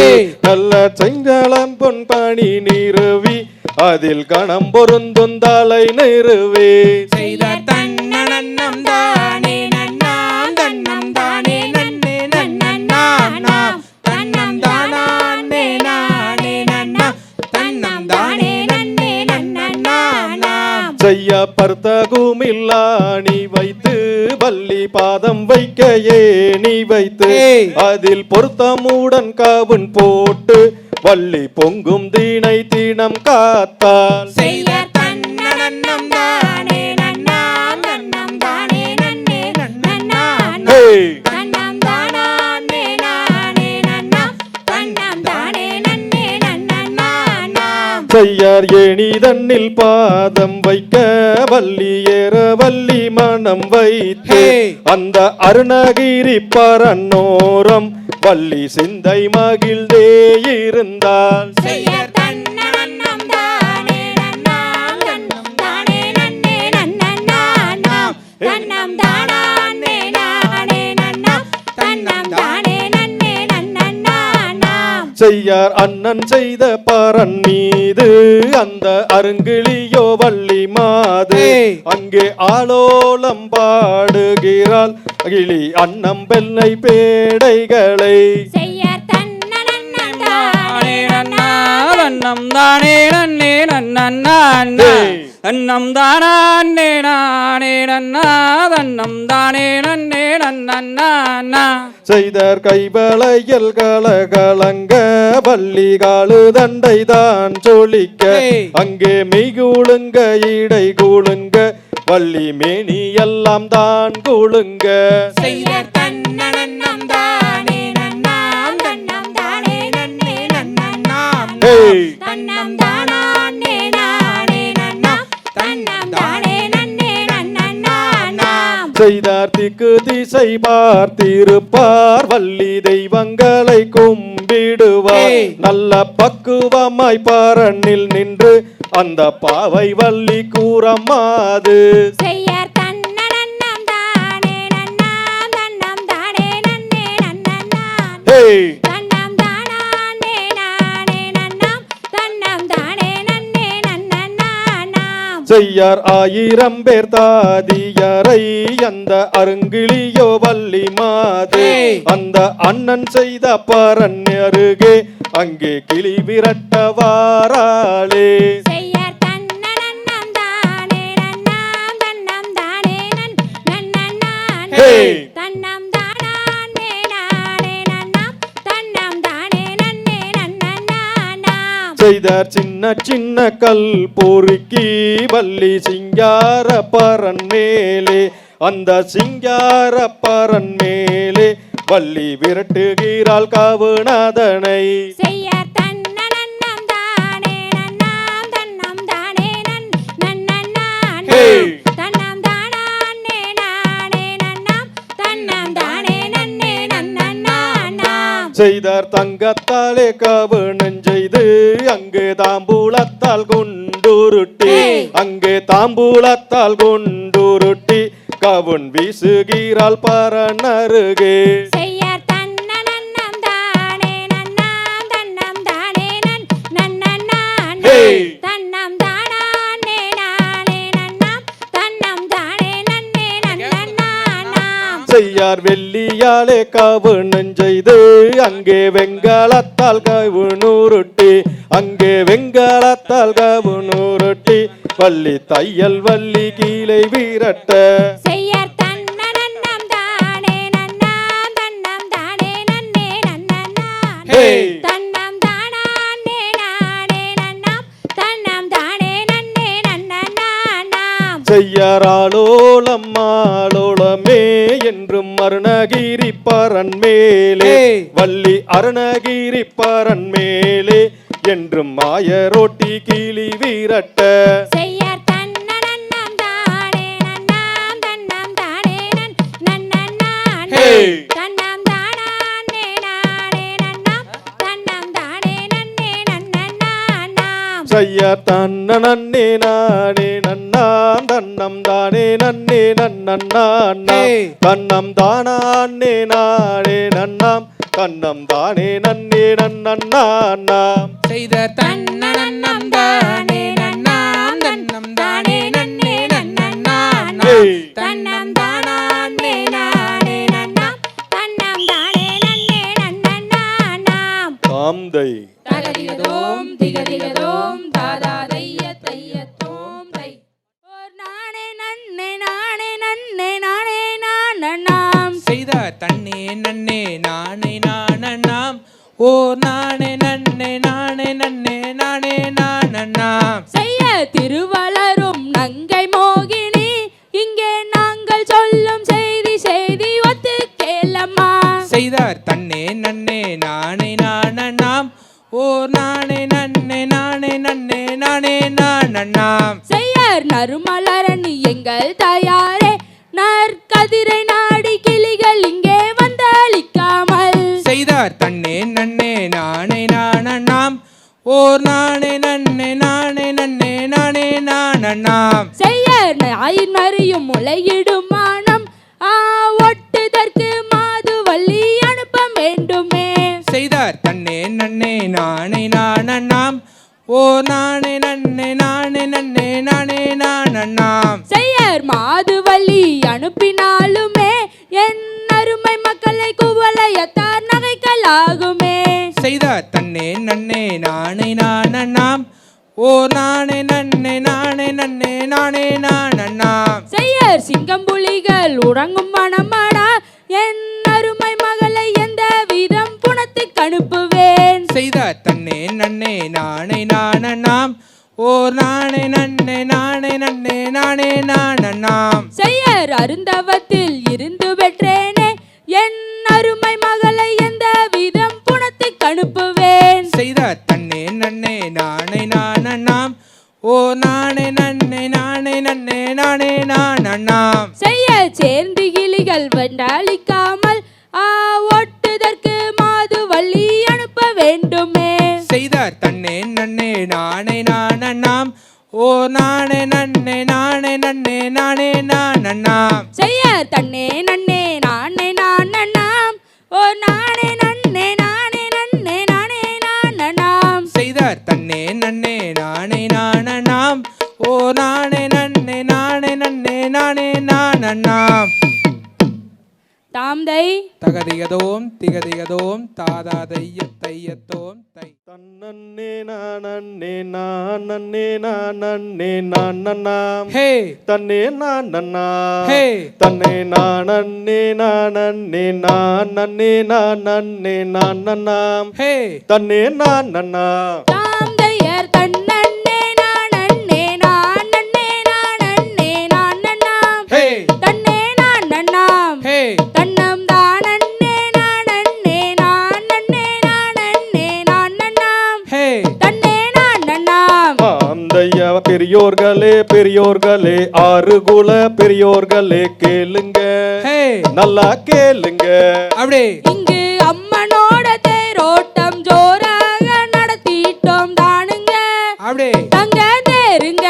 நல்ல செஞ்சளம் பொன் பணி நிறுவி அதில் கணம் பொருந்தும் தலை நிறுவே செய்தர் தன்னண்ணம் தானே நன்னாம் தன்னம் தானே நன்னே நன்னண்ணாம் நாம் தன்னம் தானே நானே நன்னாம் தன்னம் தானே நன்னே நன்னண்ணாம் நாம் செய்ய பர்த்தகுமில்லாணி வைத்து வள்ளி பாதம் வைக்க ஏணி வைத்து அதில் பொருத்தமுடன் காவுன் போட்டு வள்ளி பொங்கும் தீனை தீனம் காத்தால் செய்தர் தன்னண்ணம் தானே நன்னாம் தன்னம் தானே நன்னே நன்னண்ணாம் தன்னம் தானானே நானே நன்னாம் தன்னம் தானே நன்னே நன்னண்ணாம் நாம் செய்யார் ஏணி தன்னில் பாதம் வைக்க வள்ளி ஏற வள்ளி மனம் வைத்து அந்த அருணகிரி பரநோரம் வள்ளி சிந்தை மகிழ்ந்தே இருந்தால் செய்யார் தன்னண்ணம் தானே நன்னாம் தன்னம் தானே நன்னே நன்னண்ணாம் நாம் தன்னம் தானானே நானே நன்னாம் தன்னம் தானே நன்னே நன்னண்ணாம் நாம் செய்யார் அண்ணன் செய்த பரன் மீது அந்த அருங்கிளியோ வள்ளி மாது அங்கே ஆலோலம் பாடுகிறாள் அகிலி அன்னம் பெண்ணை பேடைகளை செய்யார் தன்னண்ணம் தானே நன்னாம் தன்னம் தானே நன்னே நன்னண்ணா தன்னம் தானே நானே நன்னா தன்னம் தானே நன்னே நன்னண்ணா செய்தார் கைவளையல் கலகலங்க வள்ளி காலு தண்டை தான் சொலிக்க அங்கே மெய்கூழுங்க இடை கூழுங்க வள்ளி மேனி எல்லாம் தான் கூழுங்க செய்தர் தன்னண்ணம் தானே நன்னாம் தன்னம் தானே நன்னே நன்னண்ணாம் தன்னம் தானானே நானே நன்னாம் தன்னம் தானே நன்னே நன்னண்ணாம் நாம் செய்தார் திக்கு திசை பார்த்திருப்பார் வள்ளி தெய்வங்களை கும்பிடுவார் நல்ல பக்குவமாய் பரனில் நின்று அந்த பாவை வள்ளி கூறமாது செய்யார் தன்னண்ணம் தானே நன்னாம் தன்னம் தானே நன்னே நன்னண்ணாம் தன்னம் தானானே நானே நன்னாம் தன்னம் தானே நன்னே நன்னண்ணாம் நாம் செய்யார் 1000 பேர் தாதியரை அந்த அருங்கிளியோ வள்ளி மாது அந்த அண்ணன் செய்த பரன் அருகே அங்கே கிளி விரட்டவாராளே செய்யார் தன்னண்ணம் தானே நன்னாம் தன்னம் தானே நன்னண்ணாம் தன்னம் தானே நானே நன்னாம் தன்னம் தானே நன்னே நன்னாம் செய்தார் சின்ன சின்ன கல் பொறுக்கி வள்ளி சிங்கார பரன் மேலே அந்த சிங்கார பரன் மேலே வள்ளி விரட்டுகிறாள் காவுநாதனை செய்ய தன்னனம் தானே நன்னாம் தன்னம் தானே நன்னாம் தன்னம் தானே நானே நன்னாம் தன்னம் தானே நன்னே நன்னாம் செய்தார் தங்கத்தாலே காவணம் செய்து அங்கு தாம்பூலத்தால் கொண்டுருட்டி அங்கு தாம்பூலத்தால் கொண்டுருட்டி கவுன் வீசுகிறாள் பரன் அருகே செய்ய தன்னனம் தானே நன்னாம் தன்னம் தானே நன்னாம் தன்னம் தானே நானே நன்னாம் தன்னம் தானே நன்னே நன்னாம் செய்யார் வெள்ளியாலே காவணம் செய்து அங்கே வெங்காலத்தால் கவுனுருட்டி அங்கே வெங்காலத்தால் கவுனுருட்டி வள்ளி தையல் வள்ளி கீழே விரட்ட செய்ய தன்னனம் தானே நன்னாம் தன்னம் தானே நன்னே நன்னாம் தன்னம் தானே நானே நன்னாம் தன்னம் தானே நன்னே நன்னாம் செய்யறாளோளம் ஆளோளமே என்றும் அருணகிரி பரன் மேலே வள்ளி அருணகிரி பரன் மேலே என்றும் மாயரோட்டி கிளி விரட்ட செய்ய தன்னனம் தானே நன்னாம் தன்னம் தானே நன்னாம் தன்னம் தானே நானே நன்னாம் தன்னம் தானே நன்னே நன்னாம் செய்ய தன்ன நன்னே நானே நன்னாம் தன்னம் தானே நன்னே நன்னாம் தன்னம் தானே நானே நன்னாம் தன்னம் தானே நன்னே நன்னாம் செய்த தன்னனம் தானே நன்னாம் தன்னம் தானே நன்னே நன்னாம் தன்னம் தானே நானே நன்னாம் தன்னம் தானே நன்னே நன்னாம் தாம்தை தகதிகதோம் திகதிகதோம் தாதா தைய தையத்தோம் தை ஓர் நானே நன்னே நானே நன்னே நானே நானண்ணாம் செய்த தன்னே நன்னே நானே நானண்ணாம் ஓ நானே நன்னே நானே நன்னே நானே நானண்ணாம் செய்ய திருவளரும் நங்கை மோகினி இங்கே நாங்கள் சொல்லும் செய்தி செய்தி ஒத்து கேளம்மா செய்தார் தன்னே நன்னே நானே நானண்ணாம் ஓ நானே நன்னே நானே நன்னே நானே நானண்ணாம் செய்யர் நறுமலரணி எங்கள் தாயாரே நற்கதிரை நாடி கிளிகள் இங்கே வந்தளிக்காமல் செய்தார் தன்னே நன்னே நானே நானண்ணாம் ஓ நானே நன்னே நானே நன்னே நானே நானண்ணாம் செய்யர் நாயின் மறியும் முளையிடும் மானம் ஒட்டுதற்கு மாது வள்ளி அனுப்ப வேண்டுமே செய்தார் தன்னே நன்னே நானே நானண்ணாம் ஓ நானே நன்னே நானே நன்னே நானே நானண்ணாம் செய்யர் மாது வள்ளி அனுப்பினாலுமே என் அருமை மக்களை குவளையத்தார் நகைக்கலாகுமே செய்தார் தன்னே நன்னே நானே நானண்ணாம் ஓ நானே நன்னே நானே நன்னே நானே நானண்ணாம் செய்யர் சிங்கம்புலிகள் உறங்கும் மனமாடா என் அருமை மகளை எந்த விதம் புனத்துக்கு அனுப்புவேன் செய்தார் தன்னே நன்னே நானே நானண்ணாம் ஓ நானே நன்னே நானே நன்னே நானே நானண்ணாம் செய்யர் அருந்தவத்தில் இருந்து பெற்றேனே என் அருமை மகளை எந்த விதம் புனத்துக்கு அனுப்புவேன் செய்தார் தன்னே நன்னே நானே நானண்ணாம் ஓ நானே நன்னே நானே நன்னே நானே நானண்ணாம் செய்ய சேர்ந்து கிளிகள் வெண்டாளிக்காமல் ஒட்டுதற்கு மாது வள்ளி அனுப்ப வேண்டுமே செய்தார் தன்னே நன்னே நானே நானண்ணாம் ஓ நானே நன்னே நானே நன்னே நானே நானண்ணாம் செய்ய தன்னே நன்னே நானே நானண்ணாம் ஓ நானே நன்னே நானே நன்னே நானே நானண்ணாம் செய்தார் தன்னே நன்னே நானே நானண்ணாம் ஓ நானே நன்னே நானே நன்னே நானே நானண்ணாம் தாம் தை தகதிகதோம் திகதிகதோம் தாதா தையத்தோம் தை. தன்னே நானே நானே நானே நானன்னாம் ஹே தன்னே நானன்னா ஹே தன்னே நானே நானே நானே நானே நானன்னாம் ஹே தன்னே நானன்னா தாம் தையர் தன்னே நானே நானே நானே நானன்னாம் ஹே தன்னே நானன்னாம் ஹே தன்னம் தானன்னே நானன்னே நானன்னே நானன்னே நானன்னாம் ஹே தன்னே நானன்னாம் ஆந்தையா பெரியோர்களே பெரியோர்களே ஆறு குல பெரியோர்களே கேளுங்க ஹே நல்லா கேளுங்க அப்படி இங்கு அம்மனோட தேரோட்டம் ஜோராக நடத்திட்டோம் தானுங்க அப்படி தங்க தேருங்க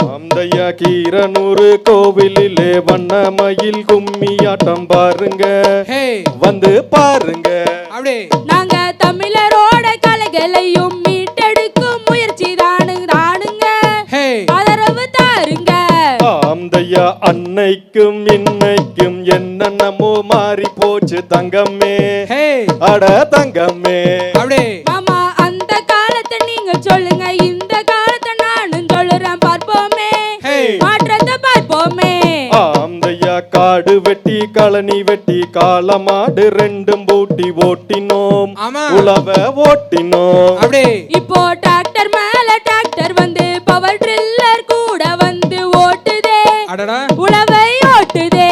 ஆந்தையா கீரனூர் கோவிலிலே வண்ணமயில் கும்மியாட்டம் பாருங்க ஹே வந்து பாருங்க அப்படி நாங்க தமிழரோட கலைகளையும் மீட்டெடுக்கும் முயற்சி தானுங்க ஹே ஆதரவு தாருங்க ஆந்தையா அன்னைக்கும் இன்னைக்கும் என்னென்னமோ மாறி போச்சு தங்கம்மே ஹே அட தங்கம்மே அப்படி மாமா அந்த காலத்தை நீங்க சொல்லுங்க இந்த காலத்தை நானும் சொல்லுறேன் பார்ப்போமே ஹே மாற்றத்தை பார்ப்போமே ஆந்தையா காடு வெட்டி களனி வெட்டி காலமாடு ரெண்டும் பூட்டி ஓட்டினோம் ஆமா உழவ ஓட்டினோம் அப்படி இப்போ டிராக்டர் மேல டிராக்டர் வந்து பவர் ட்ரில்லர் கூட வந்து ஓட்டுதே அடடா உழவை ஓட்டுதே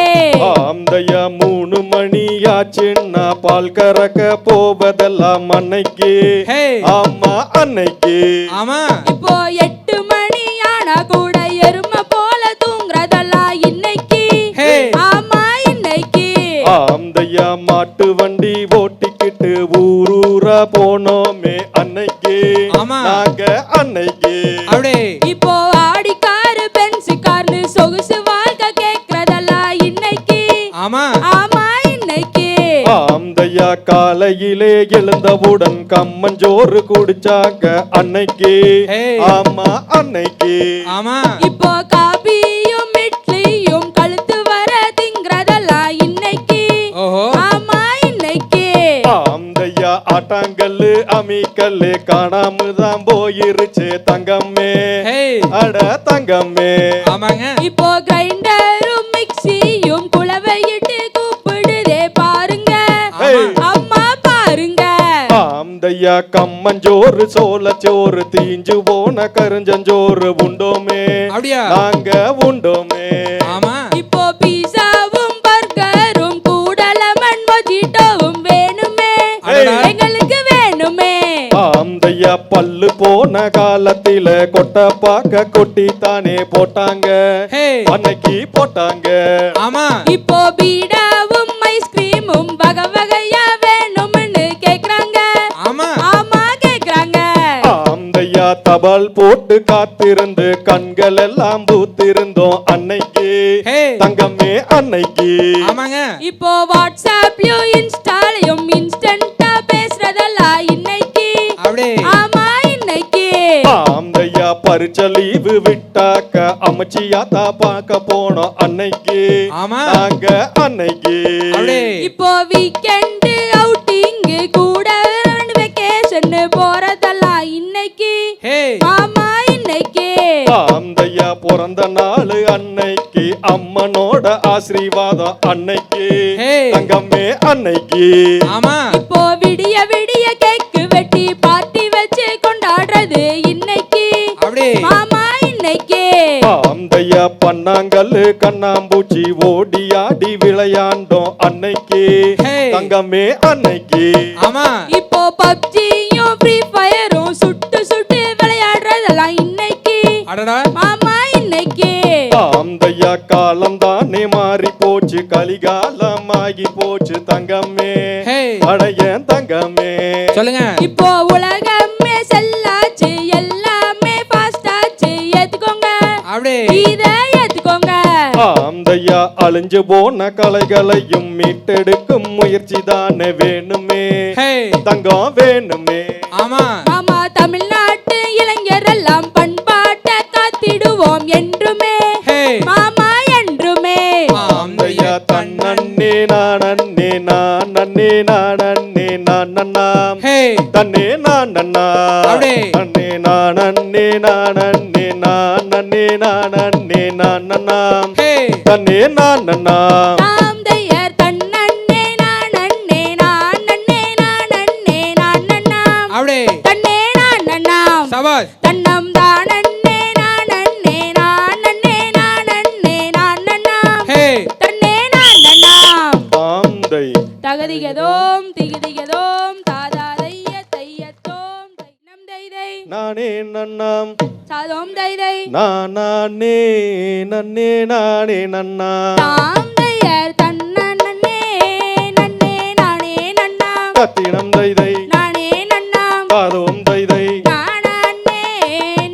ஆந்தையா 3 மணி ஆச்சுன்னா பால் கறக்க போவதெல்லாம் அன்னைக்கு ஹே ஆமா அன்னைக்கு ஆமா இப்போ 8 மணி ஆனா கூட எருமை போல தூங்குறதெல்லாம் இன்னைக்கு ஹே ஆமா இன்னைக்கு ஆந்தையா மாட்டு வண்டி ஓட்டிக்கிட்டு ஊரூரா போனோமே அன்னைக்கு ஆமா. நாங்க அன்னைக்கு அப்படி இப்போ ஆடி காரு பென்ஸ் கார்னு சொகுசு வாழ்க்கை கேக்குறதெல்லாம் இன்னைக்கு ஆமா ஆமா இன்னைக்கு ஆந்தையா காலையிலே எழுந்தவுடன் கம்மஞ்சோறு குடிச்சாங்க அன்னைக்கு ஹே. ஆமா அன்னைக்கு ஆமா இப்போ காபியும் இட்லியும் கழுத்து வர திங்கிறதெல்லாம் இன்னைக்கு ஓஹோ ஆமா இன்னைக்கு ஆந்தையா ஆட்டாங்கல்லு அமிக்கல்லு காணாமதான் போயிருச்சு தங்கம்மே ஹே அட தங்கம்மே ஆமாங்க இப்போ கிரைண்டரும் மிக்ஸியும் குளவையிட்டு கூப்பிடுதே பாருங்க ஆமா. அம்மா பாருங்க ஆந்தையா கம்மஞ்சோறு சோளச்சோறு தீஞ்சு போன கருஞ்சஞ்சோறு உண்டோமே அப்படியா நாங்க உண்டோமே ஆமா இப்போ பீஸாவும் பர்கரும் கூட லெமன் மொஜிட்டோவும் வேணுமே அடடா. எங்களுக்கு வேணுமே ஆந்தையா பல்லு போன காலத்தில கொட்டை பாக்க கொட்டி தானே போட்டாங்க ஹே அன்னைக்கு போட்டாங்க ஆமா இப்போ பீடாவும் ஐஸ்கிரீமும் வகை வகையா வேணும்னு கேக்குறாங்க ஆமா ஆமா கேக்குறாங்க ஆந்தையா தபால் போட்டு காத்திருந்து கண்கள் எல்லாம் பூத்திருந்தோம் அன்னைக்கு ஹே தங்கமே அன்னைக்கு ஆமாங்க இப்போ வாட்ஸ்அப்லயும் இன்ஸ்டாலையும் இன்ஸ்டன்ட்டா பேசுறதெல்லாம் இன்னைக்கு அப்படி ஆமா இன்னைக்கு ஆந்தையா பரிச்ச லீவு விட்டாக்க அமைச்சியாத்தா பார்க்க போனோம் அன்னைக்கு ஆமா. நாங்க அன்னைக்கு அப்படி இப்போ வீக்கெண்ட் அவுட்டிங் கூட வெக்கேஷன் போறதெல்லாம் இன்னைக்கு ஹே ஆமா இன்னைக்கு ஆந்தையா பிறந்த நாள் அன்னைக்கு அம்மனோட ஆசீர்வாதம் அன்னைக்கு ஹே. தங்கமே அன்னைக்கு ஆமா இப்போ விடிய விடிய கேக்கு வெட்டி பார்ட்டி வச்சு கொண்டாடுறது இன்னைக்கு அப்படி ஆமா இன்னைக்கு ஆந்தையா பண்ணாங்கல்லு கண்ணாம்பூச்சி ஓடி ஆடி விளையாண்டோம் அன்னைக்கு ஹே. தங்கமே அன்னைக்கு ஆமா இப்போ பப்ஜியும் ஃப்ரீ ஃபயரும் சுட்டு சுட்டு விளையாடுறதெல்லாம் இன்னைக்கு அடடா ஆமா இன்னைக்கு ஆந்தையா காலம் தானே மாறி போச்சு கலிகாலம் ஆகி போச்சு தங்கமே ஹே அடையன் தங்கமே சொல்லுங்க இப்போ உலகமே செல்லாச்சு எல்லாமே ஃபாஸ்டாச்சு ஏத்துக்கோங்க அப்படி இத ஏத்துக்கோங்க ஆந்தையா அழிஞ்சு போன கலைகளையும் மீட்டெடுக்கும் முயற்சி தானே வேணுமே ஹே தங்கம் வேணுமே ஆமா ஆமா தமிழ்நாட்டு இளைஞர் எல்லாம் பண்பாட்டை காத்திடுவோம் என்றுமே ஹே மாமா என்றுமே ஆந்தையா தன்னே நானே நன்னே நானே நானண்ணாம் ஹே தன்னே நானண்ணா அப்படியே. நன்னே நானே நானே நானே நானே நானண்ணாம் ஹே தன்னே நானண்ணாம் தாம் தையர் தன்னண்ணே நானண்ணே நானண்ணே நானண்ணே நானண்ணாம் அப்படியே. தன்னே நானண்ணாம் சபாஷ். தன்னம் தானண்ணே நானண்ணே நானண்ணே நானண்ணே நானண்ணாம் ஹே தன்னே நானண்ணாம் தாம் தை தகதிகதோம் திகதிகதோம் தாதா தைய தையத்தோம் தைனம் தைதை நானே நன்னாம் சாதோம் தைதை நானே நன்னே நானே நன்னா தாம் தையர் தன்னண்ணே நன்னே நானே நன்னாம் தத்தினம் தைதை நானே நன்னாம் பாதோம் தைதை நானண்ணே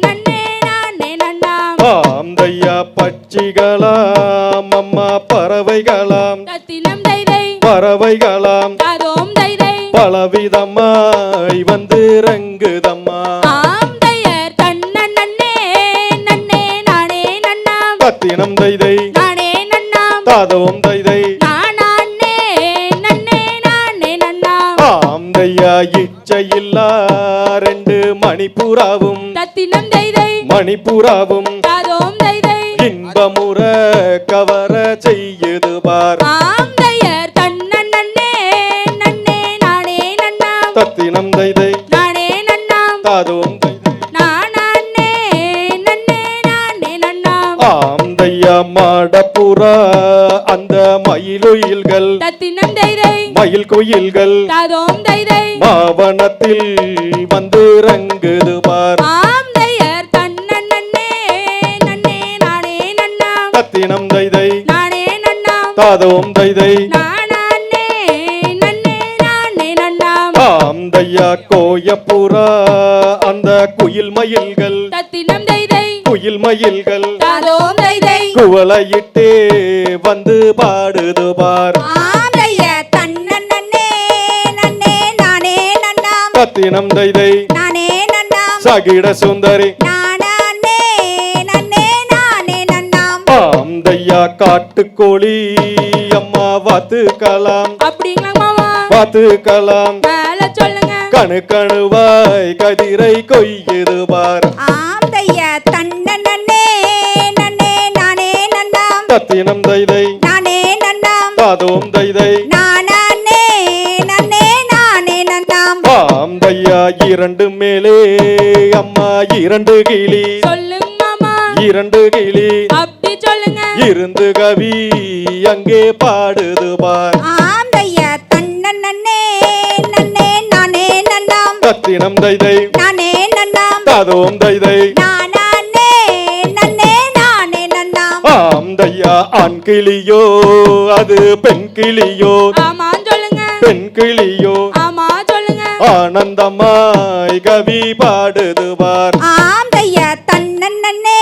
நன்னே நானே நன்னாம் ஆம் தையா பட்சிகளாம் அம்மா பறவைகளாம் தத்தினம் தைதை பறவைகளாம் சாதோம் தைதை பலவிதமாய் வந்து ரங்குதம்மா ஆம் தையர் தன்னண்ணே நன்னே நானே நன்னாம் தத்தினம் தைதை நானே நன்னாம் தாதவும் தைதை நானண்ணே நன்னே நானே நன்னாம் ஆம் தையா இச்சையில்லா ரெண்டு மணிப்புறாவும் தத்தினம் தைதை மணிப்புறாவும் சாதோம் தைதை இன்பமுற கவர செய்யுது பார் ஆம் தையர் தன்னண்ணே நன்னே நானே நன்னாம் தத்தினம் தைதை நானே நன்னாம் தாதவும் தைதை நானண்ணே நன்னே நானே நன்னாம் ஆம் தையா மாடப்புறா அந்த மயிலுயில்கள் தத்தினம் தைதை மயில் குயில்கள் சாதோம் தைதை மாவனத்தில் வந்து ரங்குது பார் ஆம் தையர் தன்னண்ணே நன்னே நானே நன்னாம் தத்தினம் தைதை நானே நன்னாம் தாதவும் தைதை நானண்ணே நன்னே நானே நன்னாம் ஆம் தையா கோயப்புறா அந்த குயில் மயில்கள் தத்தினம் தைதை குயில் மயில்கள் சாதோம் தைதை குவளையிட்டே வந்து பாடுது பார் ஆம் தையர் தன்னண்ணே நன்னே நானே நன்னாம் தத்தினம் தைதை நானே நன்னாம் சகிட சுந்தரி நானே நன்னே நானே நன்னாம் ஆம் தையா காட்டுக்கோழி அம்மா வாத்துக்கலாம் அப்படிங்களா மாமா வாத்துக்கலாம் மேல சொல்லுங்க கணுவாய் கதிரை கொய்யுது பார் ஆம் தையர் தன்னண்ணே நன்னே நானே நன்னாம் தத்தினம் தைதை நானே நன்னாம் தாதோம் தைதை நானே நன்னே நானே நன்னாம் ஆம் தையா இரண்டு மேலே அம்மா இரண்டு கிளி சொல்லுங்க மாமா இரண்டு கிளி அப்படி சொல்லுங்க இருந்து கவி அங்கே பாடுது பார் ஆம் தையர் தன்னண்ணே நன்னே நானே நன்னாம் தத்தினம் தைதை நானே நன்னாம் தாதோம் தைதை நானே நன்னே நானே நன்னாம் ஆம் தையா ஆண் கிளியோ அது பெண் கிளியோ ஆமா சொல்லுங்க பெண் கிளியோ ஆமா சொல்லுங்க ஆனந்தமாய் கவி பாடுது பார் ஆம் தையர் தன்னண்ணே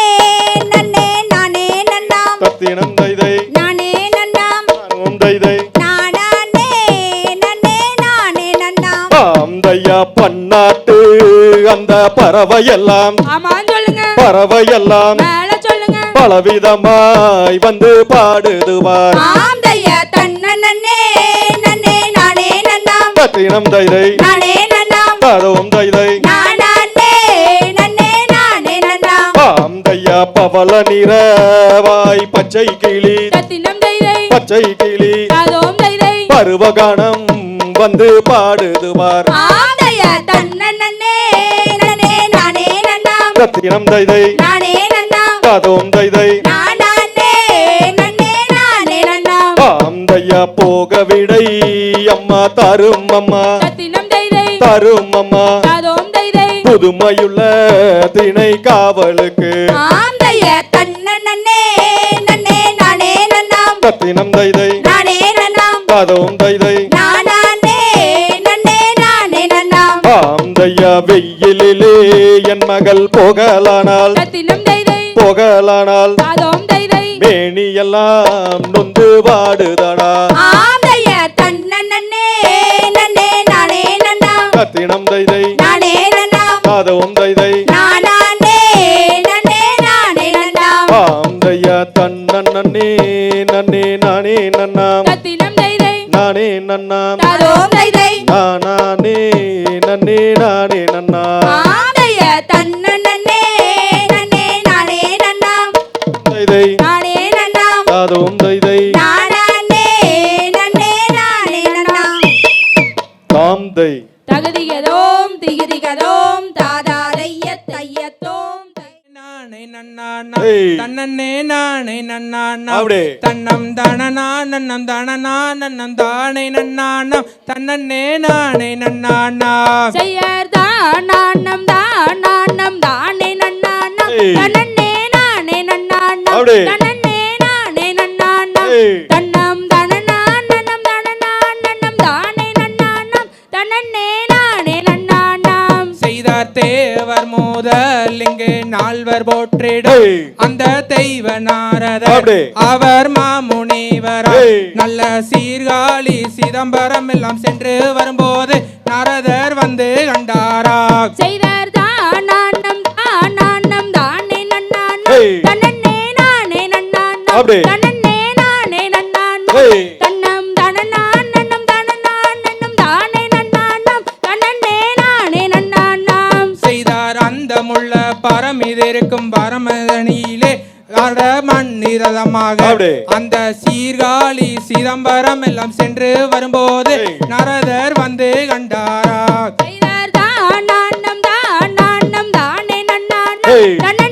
நன்னே நானே நன்னாம் தத்தினம் தைதை நானே நன்னாம் தாதோம் தைதை நானே நன்னே நானே நன்னாம் ஆம் தையா பன்னாட்டு அந்த பறவையெல்லாம் ஆமா சொல்லுங்க பறவையெல்லாம் மேல சொல்லுங்க பலவிதமாய் வந்து பாடுதுவார் ஆம் தையர் தன்னண்ணே நன்னே நானே நன்னாம் தத்தினம் தைதை நானே நன்னாம் தாதவும் தைதை நானே நன்னே நானே நன்னாம் ஆம் தையா பவள நிறவாய் பச்சை கிளி தத்தினம் தைதை பச்சை கிளி சாதோம் தைதை பருவகானம் வந்து பாடுதுவார் ஆம் தையர் தன்னண்ணே நன்னே நானே நன்னாம் தத்தினம் தைதை நானே நன்னாம் தாதவும் தைதை நானே நன்னே நானே நன்னாம் ஆம் தையா போக விடை அம்மா தரும் அம்மா தத்தினம் தைதை தரும் அம்மா சாதோம் தைதை புதுமையுள்ள திணை காவலுக்கு ஆம் தையர் தன்னண்ணே நன்னே நானே நன்னாம் தத்தினம் தைதை நானே நன்னாம் தாதவும் தைதை நானே நன்னே நானே நன்னாம் ஆம் தையா வெயிலிலே என் மகள் போகலானால் தத்தினம் தைதை போகலானால் சாதோம் தைதை மேனியெல்லாம் நொந்து வாடுதடா ஆம் தையர் தன்னண்ணே நன்னே நானே நன்னாம் தத்தினம் தைதை நானே நன்னாம் தாதவும் தைதை நானே நன்னே நானே நன்னாம் ஆம் தையா தன்னே நன்னே நானே நன்னாம் தத்தினம் தைதை நானே நன்னா தாதோம் தைதை நானே நன்னே நானே நன்னா ஆதைய தன்னே நன்னே நானே நன்னாம் தைதை நானே நன்னாம் தாதோம் தைதை நானே நன்னே நானே நன்னாம் தாம் தை தகதிகதோம் திகதிகதோம் தாதாதைய தையத்தோம் நானே நன்னா ஏய். தன்னே நானே நன்னா அப்படியே. தன்னம் தானனா நன்னம் தானனா நன்னம் தானே நன்னானம் தன்னே நானே நன்னா செய்யர் தானம் தானம் தானே நன்னானா ஏய். தன்னே நானே நன்னானா அப்படியே. தன்னே நானே நன்னானா ஏய். தன்னம் தானனா நன்னம் தானனா நன்னம் தானே நன்னானம் தன்னே நானே நன்னானாம் செய்தார் தேவர் முதல் இங்கு நால்வர் போற்றிடும் ஏய். அந்த தெய்வ நாரதர் அப்படியே. அவர் மாமுனிவர் ஏய். நல்ல சீர்காழி சிதம்பரம் எல்லாம் சென்று வரும்போது நாரதர் வந்து கண்டாரா செய்தர் தானம் தானே நன்னானா ஏய். தன்னே நானே நன்னானா அப்படியே. தன்னே நானே நன்னானா ஏய். தன்னம் தானனா நன்னம் தானனா நன்னம் தானே நன்னானம் தன்னே நானே நன்னானாம் செய்தார் அந்த முள்ள பரமிதிருக்கும் பரமதனியிலே அட மண்ணிரதமாக அப்படியே. அந்த சீர்காழி சிதம்பரம் எல்லாம் சென்று வரும்போது ஏய். நாரதர் வந்து கண்டாரா செய்தர் தானம் தானே நன்னானா ஏய். தன்னே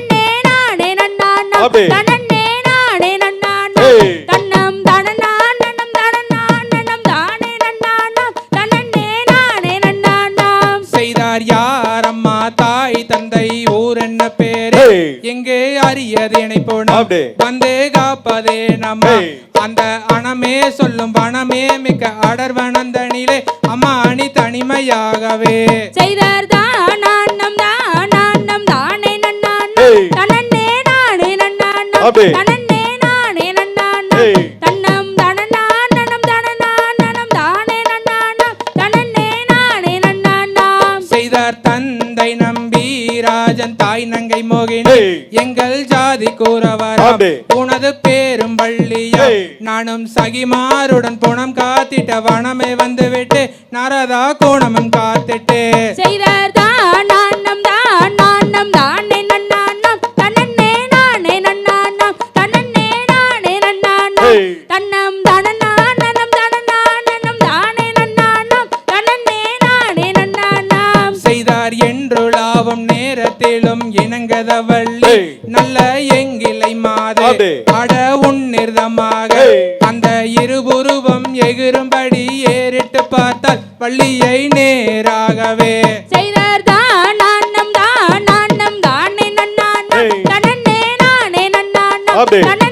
நானே நன்னானா அப்படியே. தன்னே நானே நன்னானா ஏய். தன்னம் தானனா நன்னம் தானனா நன்னம் தானே நன்னானா தன்னே நானே நன்னானாம் செய்தார் யார் அம்மா தாய் தந்தை ஊர் என்ன பேரு ஏய். எங்கே அறியது போன அப்படியே. வந்து காப்பதே நம்ம ஏய். அந்த அணமே சொல்லும் வனமே மிக்க அடர்வனந்தனிலே அம்மா அணி தனிமையாகவே செய்தர் தானம் தானே நன்னானா ஏய். தன்னே நானே நன்னானா அப்படியே. தன்னே நானே நன்னானா ஏய். தன்னம் தானனா நன்னம் தானனா நன்னம் தானே நன்னானா தன்னே நானே நன்னானாம் செய்தார் தந்தை நம்பி ராஜன் தாய் நங்கை மோகினி ஏய். எங்கள் ஜாதி கூறவர் அப்படியே. உனது பேரும் பள்ளியா ஏய். நானும் சகிமாருடன் புனம் காத்திட்ட வனமே வந்து விட்டு நாரதா கோணமும் காத்திட்டு செய்தர் தானம் தானே நன்னானாம் தன்னே நானே நன்னானாம் தன்னே நானே நன்னானாம் ஏய். தன்னம் தானனா நன்னம் தானனா நன்னம் தானே நன்னானாம் தன்னே நானே நன்னானாம் செய்தார் என்றுலாவும் நேரத்திலும் இணங்கதவள்ளி ஏய். நல்ல எங்கிலை மாது அப்படியே. அட உன்னிர்தமாக ஏய். அந்த இருபுருவம் எகிரும்படி ஏறிட்டு பார்த்தால் வள்ளியை நேராகவே செய்தர் தானம் தானே நன்னானாம் ஏய். தன்னே நானே நன்னானாம் அப்படியே. தன்னே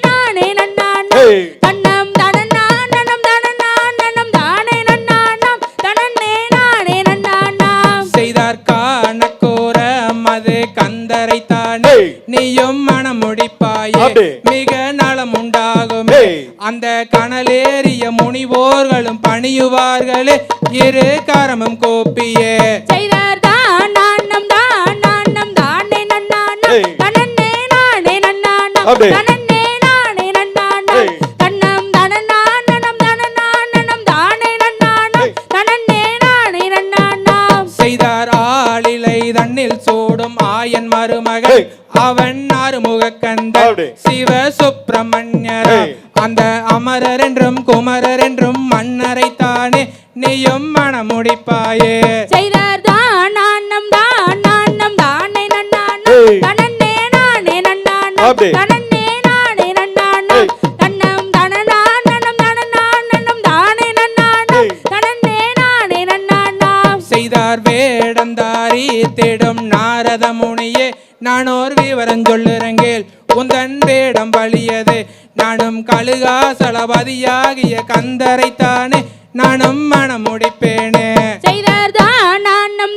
நானே நன்னானாம் ஏய். தன்னம் தானனா நன்னம் தானனா நன்னம் தானே நன்னானாம் தன்னே நானே நன்னானாம் செய்தார் காணக்கூற மது கந்தரை தானே ஏய். நீயும் மனமுடிப்பாயே அப்படியே. மிக நலம் உண்டாகுமே ஏய். அந்த கனலேறிய முனிவோர்களும் பணியுவார்களே இரு கரமும் கோப்பியே செய்தர் தானம் தானே நன்னானாம் ஏய். தன்னே நானே நன்னானாம் அப்படியே. தன்னே நானே நன்னானாம் ஏய். தன்னம் தானனா நன்னம் தானனா நன்னம் தானே நன்னானாம் ஏய். தன்னே நானே நன்னானாம் செய்தார் ஆளிலை தன்னில் சூடும் ஆயன் மருமகன் ஏய். அவன் ஆறுமுக கந்த அப்படியே. சிவ சுப்பிரமணியர் ஏய். அந்த அமரர் என்றும் குமரர் என்றும் மன்னரை தானே நீயும் மனமுடிப்பாயே செய்தர் தானம் தானே நன்னானாம் ஏய். தன்னே நானே நன்னானாம் அப்படியே. தன்னே நானே நன்னானாம் ஏய். தன்னம் தானனா நன்னம் தானனா நன்னம் தானே நன்னானாம் ஏய். தன்னே நானே நன்னானாம் செய்தார் வேடந்தாரி தேடும் நாரத முனியே நானோர் விவரம் சொல்லுறங்கேல் உந்தன் வேடம் பழியது நானும் கழுகா சலபதியாகிய கந்தரை தானே நானும் மனமுடிப்பேனே செய்தர் தானம்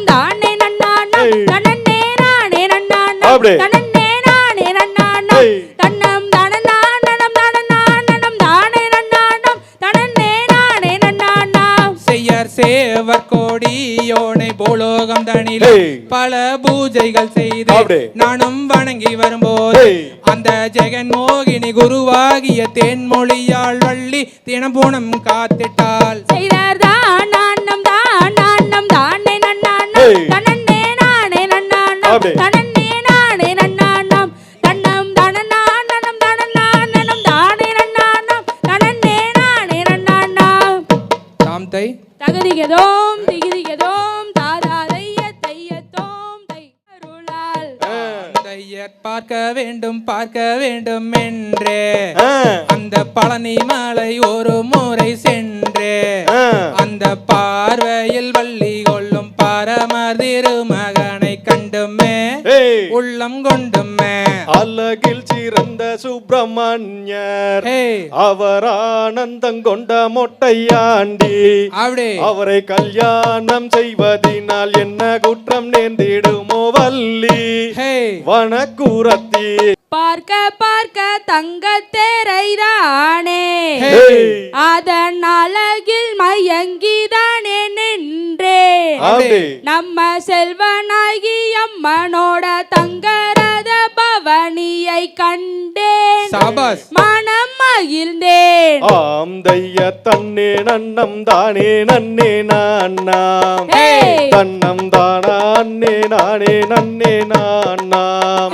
தானே நன்னானாம் ஏய். தன்னே நானே நன்னானாம் அப்படியே. தன்னே நானே நன்னானாம் ஏய். தன்னம் தானனா நன்னம் தானனா நன்னம் தானே நன்னானாம் தன்னே நானே நன்னானாம் செய்யர் சேவர் கோடி கொடியோனை பூலோகம் தனிலே பல பூஜைகள் செய்து நானும் வணங்கி வரும்போது அந்த ஜெகன் மோகினி குருவாகிய தேன்மொழியாள் வள்ளி தினம்பூனம் காத்திட்டாள். செய்தார்தான் நான்னம் தான் நான்னம் தானே நன்னானம் தனன்னே நானே நன்னானம் தனன்னே நானே நன்னானம் தன்னம் தனநானனம் தனநானனம் தானே நன்னானம் தனன்னே நானே நன்னானம். தாம் தை தகதிகதோம் திகிதிகதோம் தாதா தைய தையத்தோம் தை அருளால் தையற் பார்க்க வேண்டும் என்றே அந்த பழனி மலை ஒரு முறை சென்றே அந்த பார்வையில் வள்ளி கொள்ளும் பரமர் திருமகனை கண்டுமே உள்ளம் கொண்டுமே அழகில் சிறந்த சுப்பிரமணியர் அவர் ஆனந்தம் கொண்ட மொட்டையாண்டி அவரை கல்யாணம் செய்வதினால் என்ன குற்றம் நேர்ந்திடுமோ வள்ளி வனக்கூரத்தி பார்க்க பார்க்க தங்கத்தேரைதானே அதன் அழகில் மயங்கிதானே நின்றே நம்ம செல்வனாகி அம்மனோட தங்கரத பவனியை கண்டேன் மனம் மகிழ்ந்தேன். ஆம் தைய தன்னே நன்னம் தானே நன்னே நான்னாம் தன்னம் தானா அன்னே நானே நன்னே நான்னாம்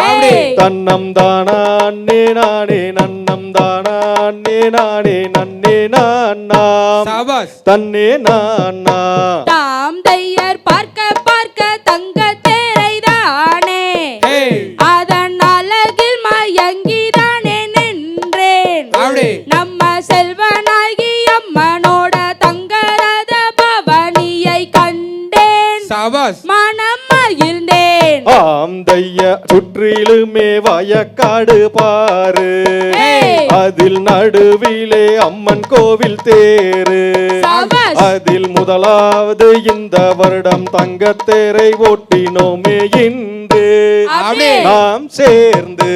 தன்னம் தானா அன்னே நானே நன்னம் தானா அன்னே நானே நன்னே நான்னாம் தன்னே நான்னா. தாம் தையர் பார்க்க பார்க்க தங்கத்தேரைதானே அதன் அழகில் மயங்கிதானே நின்றேன் நம்ம செல்வனாகி அம்மனோட தங்கரத பவனியை கண்டேன் மனம் மகிழ்ந்தேன். ஆம் தைய சுற்றிலுமே வயக்காடு பாரு அதில் நடுவிலே அம்மன் கோவில் தேரு அதில் முதலாவது இந்த வருடம் தங்கத்தேரை ஓட்டினோமே இன்று நாம் சேர்ந்து.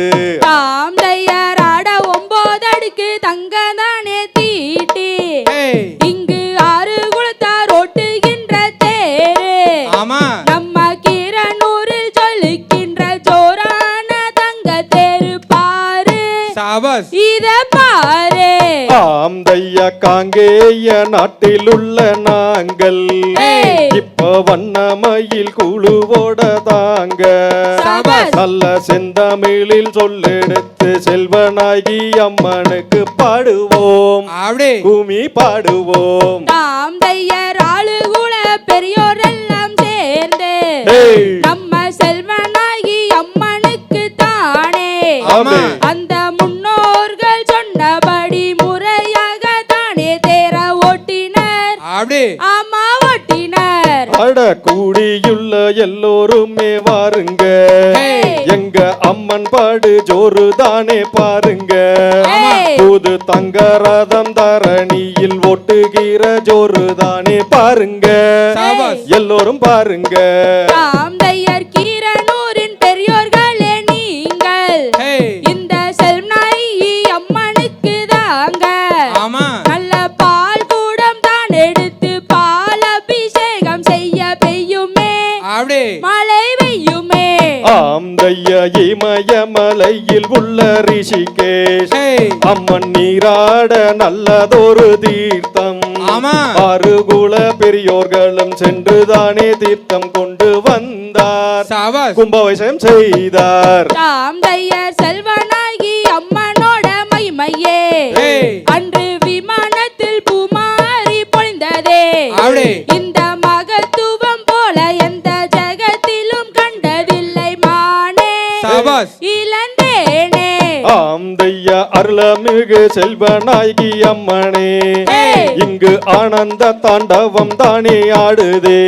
தாம் தையராட 9 அடுக்கு தங்கதானே தீட்டி இங்கு 6 குளத்தார் ஓட்டுகின்ற தேரு நம்ம கீரனூரில் சொல்லுகின்ற ஜோரான தங்க தேரு பாரு இத பாரு. ஆம் தைய காங்கேய நாட்டில் உள்ள நாங்கள் இப்ப வண்ணமயில் குழுவோட தாங்க நல்ல செந்தமிழில் சொல்லெடுத்து செல்வனாகி அம்மனுக்கு பாடுவோம் பூமி பாடுவோம். தாம் தையர் ஆளுகுல பெரியோர் எல்லாம் சேர்ந்து நம்ம செல்வனாகி அம்மனுக்கு தானே அந்த முன்னோர்கள் சொன்னபடி முறையாக தானே தேர ஓட்டினர். ஆமா ஓட்டினர். அட கூடியுள்ள எல்லோருமே வாருங்க எங்க அம்மன் பாடு ஜோறு தானே பாருங்க புது தங்கரதம் தரணியில் ஓட்டுகிற ஜோறு தானே பாருங்க எல்லோரும் பாருங்க. தாம் தையர் கீரனூரின் பெரியோர்களே நீங்கள் இந்த செல்வனாகி அம்மனுக்கு தாங்க நல்ல பால் கூடம் தான் எடுத்து பால் அபிஷேகம் செய்ய பெய்யுமே மழை பெய்யுமே. ஆம் தைய இமயமலையில் உள்ள ரிஷிகேஷ் அம்மன் நீராட நல்லதொரு தீர்த்தம் 6 குல பெரியோர்களும் சென்றுதானே தீர்த்தம் கொண்டு வந்தார் கும்பாபிஷேகம் செய்தார். தாம் தையர் செல்வனாகி அம்மனோட மகிமையே அன்று விமானத்தில் பூமாரி பொழிந்ததே இந்த மகத்துவம் போல எந்த ஜகத்திலும் கண்டதில்லை மானே இளந்தேனே. ஆம் தைய அருளமிகு செல்வனாகி அம்மனே இங்கு ஆனந்த தாண்டவம் தானே ஆடுதே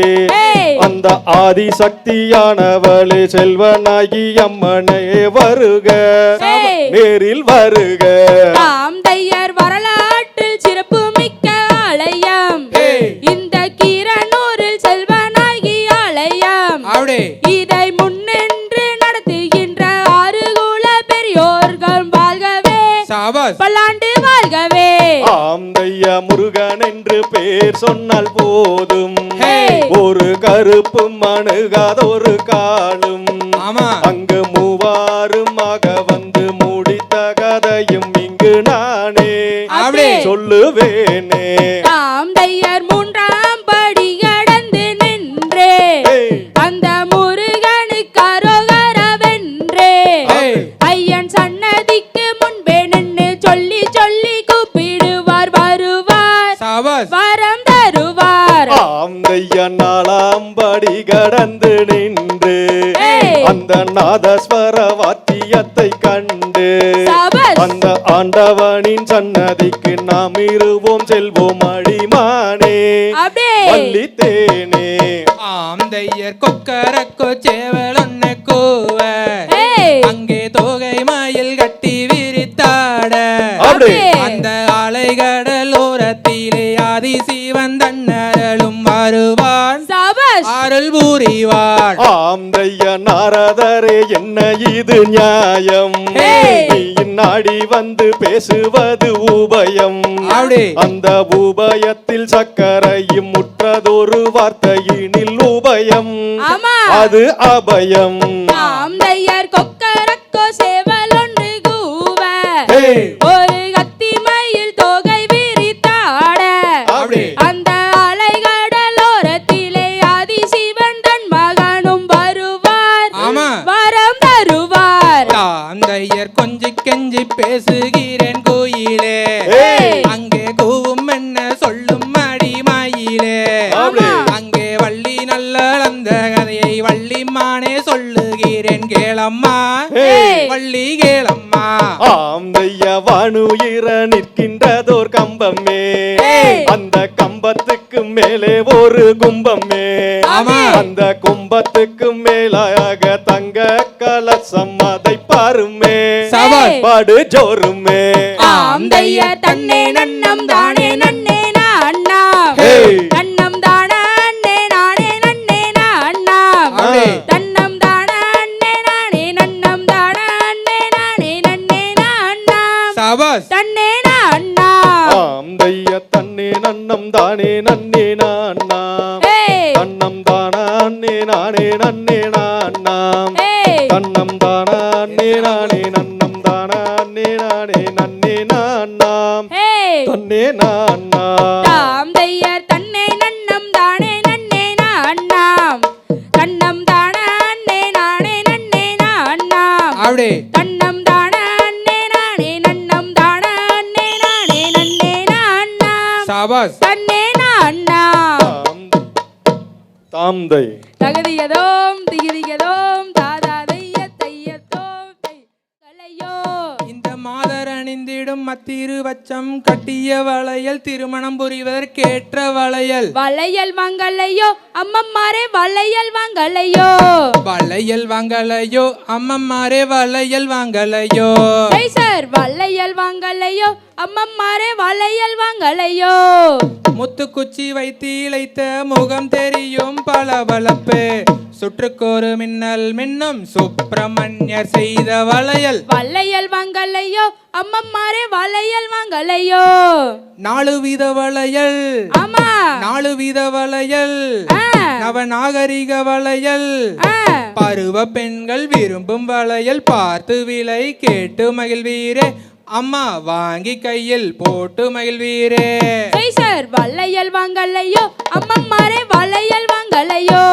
அந்த ஆதிசக்தியானவளே செல்வனாகி அம்மனே வருக நேரில் வருக. தாம் தையர் வரலாற்றில் சிறப்பு மிக்க ஆலயம் இந்த கீரனூரில் செல்வனாகி ஆலயம் இதை முன்னின்று நடத்துகின்ற 6 குல பெரியோர்கள் வாழ்கவே பல்லாண்டு வாழ்கவே. ஆந்தையா முருகன் என்று பேர் சொன்னால் போதும் Hey. ஒரு கருப்பு மணுகாத ஒரு காலும் ஆமா அங்கு மூவாருமாக வந்து முடித்த கதையும் இங்கு நானே அப்படியே சொல்லுவேனே. தாந்தையர் மூன்றாம் படி கடந்து நின்றே Hey. அந்த முருகனுக்கு அரோகரவென்றே Hey. ஐயன் சன்னதிக்கு முன்பே நின்று சொல்லி சொல்லி கூப்பிடுவார் வருவார் சபாஸ் வரம் தருவார் ஆந்தையா நாளாம்படி கடந்து நின்று Hey. அந்த நாதஸ்வர வாத்தியத்தை கண்டு சபாஸ். அந்த ஆண்டவனின் சன்னதிக்கு நாம் இருவோம் செல்வோம் அடிமானே அப்படியே வள்ளித்தேனே. ஆந்தையர் கொக்கரக்கோ சேவல் ஒன்ன கூவ Hey. அங்கே தோகை மயில் கட்டி விரித்தாட அப்படி அந்த அலைகடலோரத்திலே ஆதி சிவன் தன்னருளும் வருவான் சபாஸ். அருள் புரிவான் ஆந்தையா நாரதரே என்ன இது நியாயம் Hey. நீ நாடி வந்து பேசுவது உபயம் அப்படி அந்த உபயத்தில் சக்கரையும் முற்றதொரு வார்த்தையினில் உபயம் ஆமா. அது அபயம். தாந்தையர் கொக்கரக்கோ சேவல் ஒன்று கூவ Hey. ஒரு கத்தி மயில் தோகை விரித்தாட அப்படி அந்த அலைகடலோரத்திலே ஆதி சிவன் தன் மகனும் வருவார் ஆமா. வரம் தருவார் தாந்தையர் கொஞ்சி கெஞ்சி பேசுகிறேன் கோயிலே Hey. அங்கே கூவும் என்ன சொல்லும் அடிமாயிலே அப்படி அங்கே வள்ளி நல்ல அந்த கதையை வள்ளிமானே சொல்லுகிறேன் கேளம்மா Hey. வள்ளி கேளம்மா ஆந்தையா வானுயிர நிற்கின்றதோர் கம்பமே Hey. அந்த கம்பத்துக்கு மேலே ஒரு கும்பமே ஆமா. அந்த கும்பத்துக்கு மேலாக தங்க கலசம் அதை பாருமே சபாஸ். பாடு ஜோருமே. ஆந்தையர் தன்னே நன்னம் தானே நன்னே நான்னா Hey. தன்னம் தானே நானே நன்னே நான்னா அப்படி தன்னம் தானே நானே நன்னம் தானே நானே நன்னே நான்னா சபாஸ் தன்னே நான்னா ஆந்தையா தன்னே நன்னம் தானே நன்னே நானா Hey. தன்னம் தானே நானே நன்னே நானாம் Hey. தன்னம் தானே நானே நன்னம் தானே நானே நன்னே நானாம் Hey. தன்னே நானா. தாந்தையர் தன்னை நன்னம் தானே நன்னே நான்னாம் தன்னம் தானே நானே நன்னே நான்னாம் அப்படி தன்னம் தானே நானே நன்னம் தானே நானே நன்னே நான்னாம் சபாஸ் தன்னே நான்னா தாம்தை தகதியதோம் திகிதியதோம் தாதா தைய தையத்தோம் கலையோ இந்த மாதர் அணிந்திடும் மத்திரு வச்சம் கட்டிய வளையல் திருமணம் புரிவதற்கேற்ற வளையல் வளையல் வாங்கலையோ அம்மம்மாரே வளையல் வாங்கலையோ வளையல் வாங்கலையோ அம்மம்மாரே வளையல் வாங்கலையோ ஜெய் சார் வளையல் வாங்கலையோ அம்மம்மாரே வளையல் வாங்கலையோ முத்துக்குச்சி வைத்து இழைத்த முகம் தெரியும் பளபளப்பு சுற்றுக்கோரு மின்னல் மின்னும் சுப்பிரமணியர் செய்த வளையல் வளையல் வாங்கலையோ அம்மம்மாரே வளையல் வாங்கலையோ 4 வித வளையல் ஆமா 4 வித வளையல் ஆ, நவநாகரிக வளையல் ஆ. பருவ பெண்கள் விரும்பும் வளையல் பார்த்து விலை கேட்டு மகிழ்வீரே அம்மா வாங்கி கையில் போட்டு மகிழ்வீரே ஜெய் சார் வளையல் வாங்கலையோ அம்மம்மாரே வளையல் வாங்கலையோ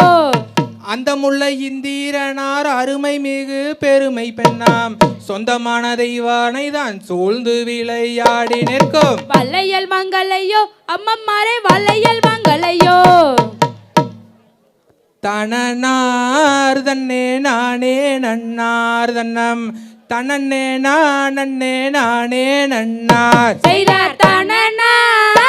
அந்த முல்லை இந்திரனார் அருமை மிகு பெருமை பெண்ணாம் சொந்தமான தெய்வானை தான் சூழ்ந்து விளையாடி நிற்கும் வளையல் வாங்கலையோ அம்மம்மாரே வளையல் வாங்கலையோ தனனார் தன்னே நானே நன்னார் தன்னம் தனன்னே நானே நானே நன்னார் செய்தார் தனநாதனே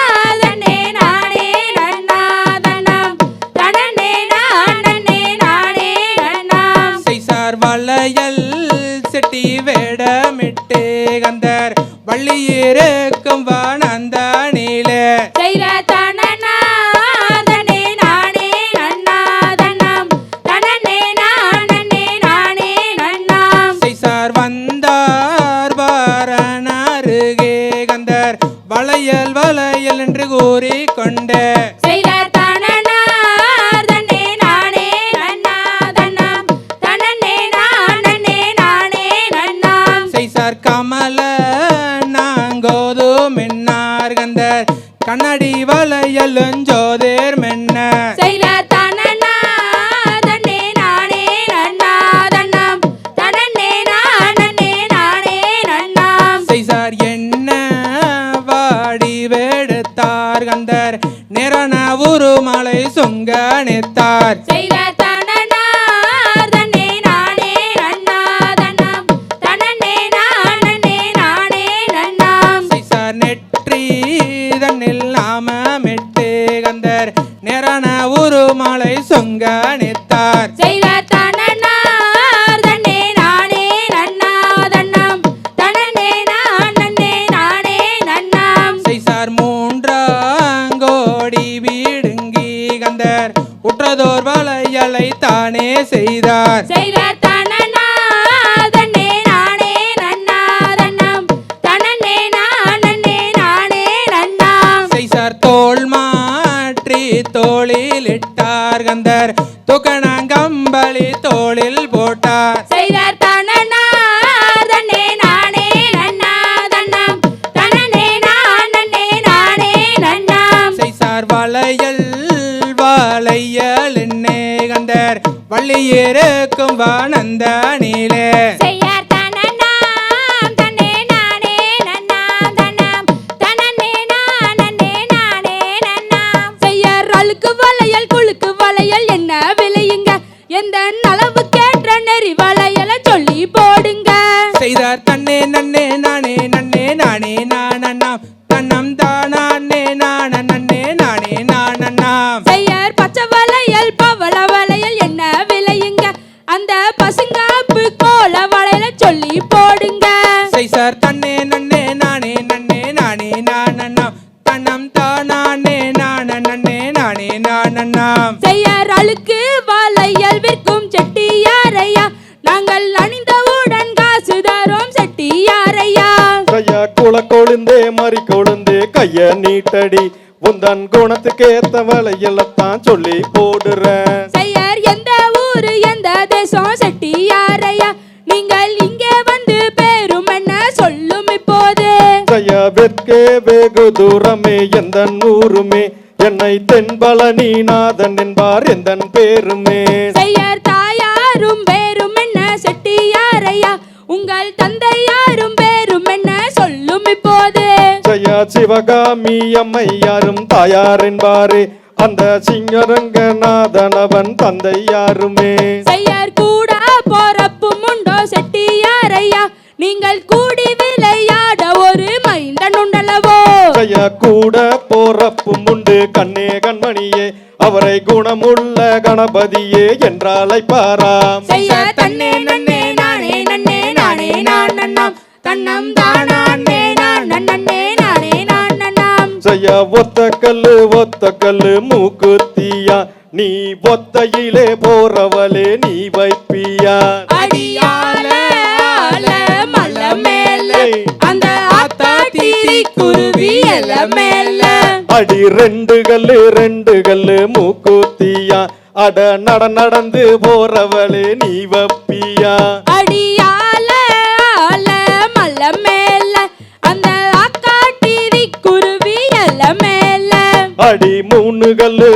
நானே நன்னாதனம் தனனே நானே நானே நன்னாம் செய்சார் வளையல் செட்டி வேடமிட்டு கந்தர் வள்ளி இருக்கும் வானந்தானிலே செய்தார் தனநாதனே நானே நன்னாதனம் தனனே நானே நானே நன்னாம் செய்சார் வந்தார் வாரணருகே கந்தர் வளைய வளையல் வளையல் என்று கூறிக்கொண்டு செய்தார் தனனார் தன்னே நானே நன்னா தன்னம் தனனே நானே நானே நன்னாம் செய்சார் கமல நாங்கோது மின்னார் கந்தர் கண்ணடி வளையலும் ஜோதிர் மென்ன செய்தார் தனனார் தன்னே நானே நன்னா தன்னம் தனனே நானே நானே நன்னாம் செய்சார் என்ன வாடி வெடுத்தார் கந்தர் நிறன உருமலை சுங்கணித்தார் செய்தார் தனனார் தன்னே நானே நன்னா தன்னம் தனனே நானே நானே நன்னாம் செய்சார் நெற்றி தன்னில் நாமமிட்டு கந்தர் நிறன உருமலை சுங்கணித்தார் செய்தார் தனனார் தன்னே நானே நன்னா தன்னம் தனனே நானே நானே நன்னாம் செய்சார் மூன்றாங்கோடி வீடுங்கி கந்தர் உற்றதோர் வளையலை தானே செய்தார் செய்தார் தனனார் தன்னே நானே நன்னா தன்னம் தனனே நானே நானே நன்னாம் செய்சார் தோள் மாற்றி தோளில் இட்டார் கந்தர் துக்கணங்கம்பளி தோளில் போட்டார் செய்தார் தனனார் தன்னே நானே நன்னா தன்னம் தனனே நானே நானே நன்னாம் செய்சார் வளையல் வளையல் என்னே கந்தர் வள்ளியிருக்கும் வானந்த நீலே செய்யார் தனனாம் தன்னே நானே நன்னாம் தன்னம் தனனே நானே நானே நன்னாம் செய்யார் அழுக்கு வளையல் குழுக்கு வளையல் என்ன விலையுங்க எந்த அளவுக்கேற்ற நெறி வளையல சொல்லி போடுங்க செய்தார் தன்னே நன்னே நானே நன்னே நானே நானண்ணாம் தன்னம் தானே நான நன்னே நானே நானண்ணாம் செய்யார் பச்சை வளையல் பவள வளையல் என்ன விலையுங்க அந்த பசுங்காப்பு கோல வளையல சொல்லி போடுங்க செய்சார் தன்னே நன்னே நானே நன்னே நானே நானண்ணாம் தன்னம் தானே நான நன்னே நானே நானண்ணாம் செய்யார் அழுக்கு வளையல் விற்கும் செட்டியாரையா நாங்கள் அணிந்தவுடன் காசு தரோம் செட்டியாரையா கையா குள கொழுந்தே மறி கொழுந்தே கைய நீட்டடி உந்தன் குணத்துக்கு ஏத்த வளையலத்தான் சொல்லி போடுறேன் செய்யார் எந்த ஊரு எந்த தேசம் செட்டியாரையா நீங்கள் இங்கே வந்து பேரும் என்ன சொல்லும் இப்போது கையா வெற்கே வெகு தூரமே எந்த ஊருமே என்னை தென்பழனி நாதன் என்பார் எந்தன் பேருமே செய்யார் தாயாரும் பேரும் என்ன செட்டியாரையா உங்கள் தந்தையாரும் பேரும் என்ன சொல்லும் இப்போது ஜயா சிவகாமி அம்மையாரும் தாயார் என்பாரே அந்த சிங்கரங்கநாதனவன் தந்தை யாருமே செய்யார் கூட போறப்பும் உண்டோ செட்டியாரையா நீங்கள் கூடி விளையாட ஒரு மைந்தன் உண்டல்லவோ ஜயா கூட போறப்பும் உண்டு கண்ணே கண்மணியே அவரை குணமுள்ள கணபதியே என்றழைப்பாராம் செய்யார் தன்னே நன்னே நானே நன்னே நானே நான் நன்னாம் தன்னம் தானே நான் நன்னே நானே நான் நன்னாம் ஜயா ஒத்த கல்லு மூக்குத்தியா நீ ஒத்தையிலே போறவளே நீ வைப்பியா அடியால ஆல மல்ல மேல அந்த ஆத்தாட்டி குருவி எல மேல அடி ரெண்டு கல்லு மூக்குத்தியா அட நடந்து போறவளே நீ வப்பியா அடியால ஆல மல்ல மேல அந்த ஆக்காட்டி குருவி எல மேல அடி மூணு கல்லு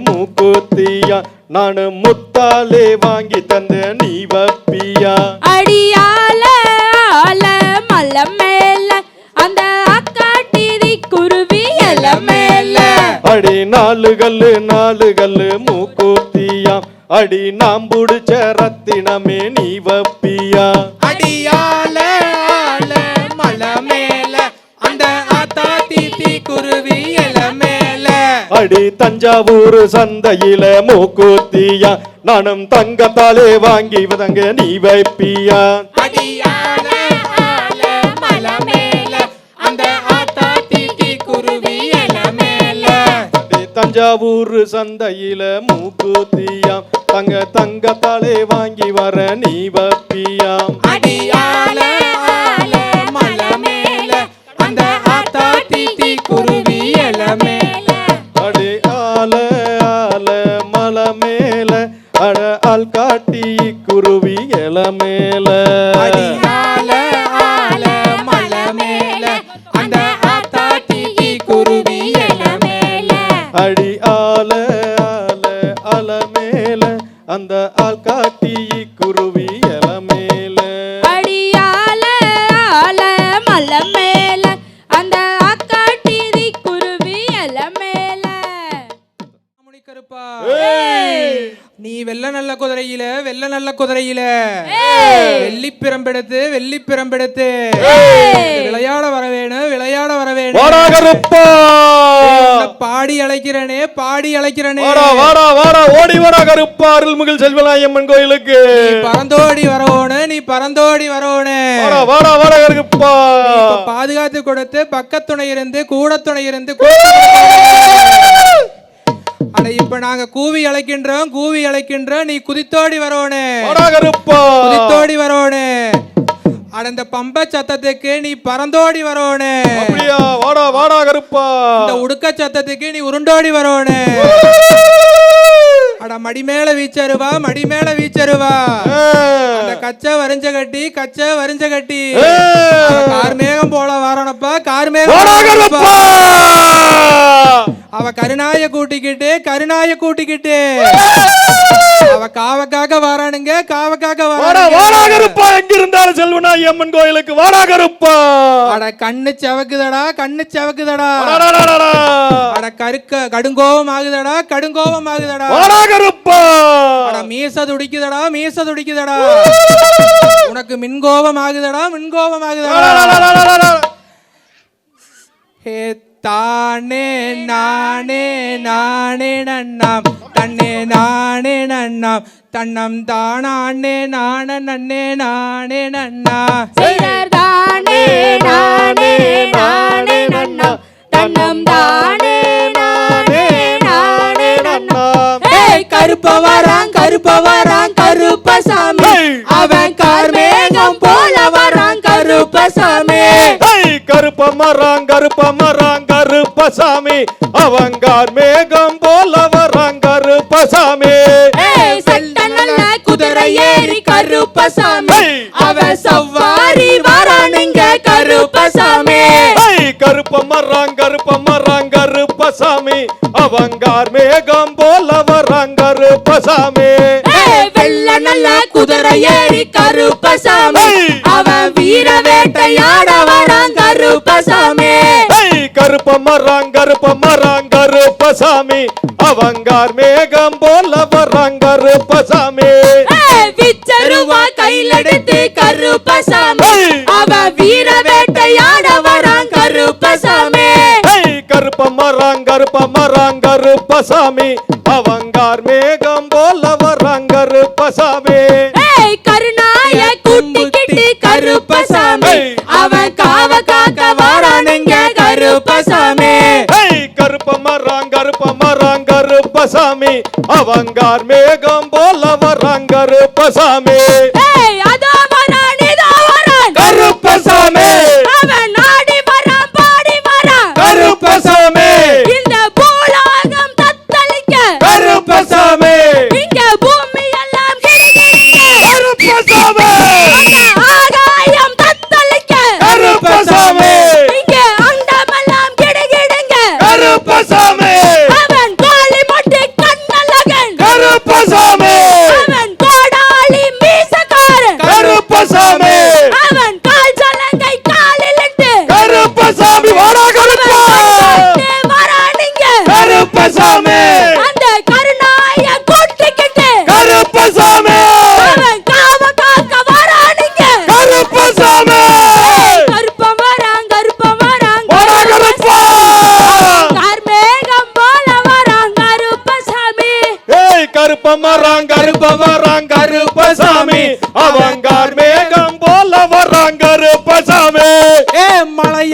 மூக்குத்தியா நானு முத்தாலே வாங்கி தந்த நீ வப்பியா அடியால ஆல மல்ல மேல அந்த ஆக்காட்டி குருவி எல மேல அடி நாலு கல்லு மூக்குத்தியா அடி நாம் புடிச்ச ரத்தினமே நீ வப்பியா அடியால ஆல மலை மேல அந்த ஆத்தா தீத்தி குருவி எல மேல அடி தஞ்சாவூர் சந்தையில மூக்குத்தியா நானும் தங்கத்தாலே வாங்கி வதங்க நீ வைப்பியா அடியால ஆல மலை மேல அந்த ஆத்தா தீத்தி குருவி எல மேல அடி தஞ்சாவூர் சந்தையில மூக்குத்தியா தங்கத்தாலே வாங்கி வர நீ வைப்பியா அடியால ஆல மலை மேல அந்த ஆத்தா தீ அந்த ஆள் காட்டி குருவி இளமேல அடியால ஆல மலை மேல அந்த ஆக்காட்டி குருவி இல மேல. கருப்பா நீ வெள்ள நல்ல குதிரையில வெள்ளி பிரம்பெடுத்து விளையாட வர வேணும் பாடி அழைக்கிறனே வாடா ஓடி வாடா கருப்பா அருள்மிகு செல்வநாயம்மன் கோயிலுக்கு நீ பறந்தோடி வரவோனே வாடா கருப்பா பாதுகாத்து கொடுத்து பக்கத்துணை இருந்து கூட துணை இருந்து அட இப்ப நாங்க கூவி அழைக்கின்றோம் நீ குதித்தோடி வரவோனே குதித்தோடி வரவோனே அட இந்த பம்ப சத்தத்துக்கு நீ பறந்தோடி வரவோனே அப்படியா வாடா கருப்பா இந்த உடுக்க சத்தத்துக்கு நீ உருண்டோடி வரவோனே அட மடி மேல வீச்சருவா அந்த கச்சை வரிஞ்ச கட்டி கார்மேகம் போல வாரணப்பா அவ கருணாய கூட்டிக்கிட்டு அவ காவக்காக வாரானுங்க எங்கிருந்தாலும் செல்வநாயம்மன் கோயிலுக்கு வாடா கருப்பா அட கண்ணு செவக்குதடா அட கடுங்கோவம் ஆகுதடா வாடா கருப்பா அட மீச துடிக்குதடா உனக்கு மின்கோபம் ஆகுதடா ஹே தானே நானே நன்னாம் தன்னே நானே நன்னாம் தன்னம் தானே நன்னே நன்னா தானே நானே நன்னா தன்னம் தானே நன்னா. கருப்ப வரான் கருப்பசாமி அவன் கார்மேகம் போல வரான் கருப்பசாமி கருப்ப மரான் கருப்பசாமி அவன் கார்மேகம் போல வரான் கருப்பசாமி சட்ட நல்ல குதிரை ஏறி கருப்பசாமி அவன் சவாரி வரானுங்க கருப்பசாமி கருப்ப மரான் கருப்பசாமி அவன் கார்மேகம் போல வரான் கருப்பசாமி வெள்ள நல்ல குதிரை ஏறி கருப்பசாமி அவன் வீர வேட்டையாட வரான் கருப்பசாமி கருப்ப மரான் கருப்பசாமி அவங்கார் மேகம் போல வரான் கருப்பசாமி விச்சருவா கையில் எடுத்து கருப்பசாமி அவன் வீர வேட்டையாட வரான் கருப்பசாமி கருப்ப மரான் கருப்பசாமி அவங்கார் மேகம் போல வரான் கருப்பசாமி கருணாய கூட்டிக்கிட்டு கருப்பசாமி அவன் காவ காக்க வரானுங்க கருப்பசாமி கருப்ப மரான் கருப்பசாமி அவங்கார் மேகம் போல வரான் கருப்பசாமி கருப்பசாமி அவன் நாடி வரான் பாடி வரான் கருப்பசாமி இந்த பூலோகம் தத்தளிக்க கருப்பசாமி இங்க பூமி எல்லாம் கருப்பசாமி ஆகாயம் தத்தளிக்க கருப்பசாமி இங்க அண்டமெல்லாம் கிடுகிடுங்க கருப்பசாமி அவன் கோழி மொட்டை கண்ணழகன் கருப்பசாமி அவன் கோடாளி மீசக்காரன் கருப்பசாமி அவன் கால் சலங்கை காலில் இட்டு கருப்பசாமி வாடா கருப்பா வரானுங்க கருப்பசாமி அந்த கருணாய கூட்டிக்கிட்டு கருப்பசாமி அவன் காவ காக்க வரானுங்க கருப்பசாமி கருப்ப வரான் வாடா கருப்பா கார்மேகம் போல வரான் கருப்பசாமி கருப்ப மரான் கருப்பசாமி அவங்கார் மேகம் போல வரான் கருப்பசாமி மலை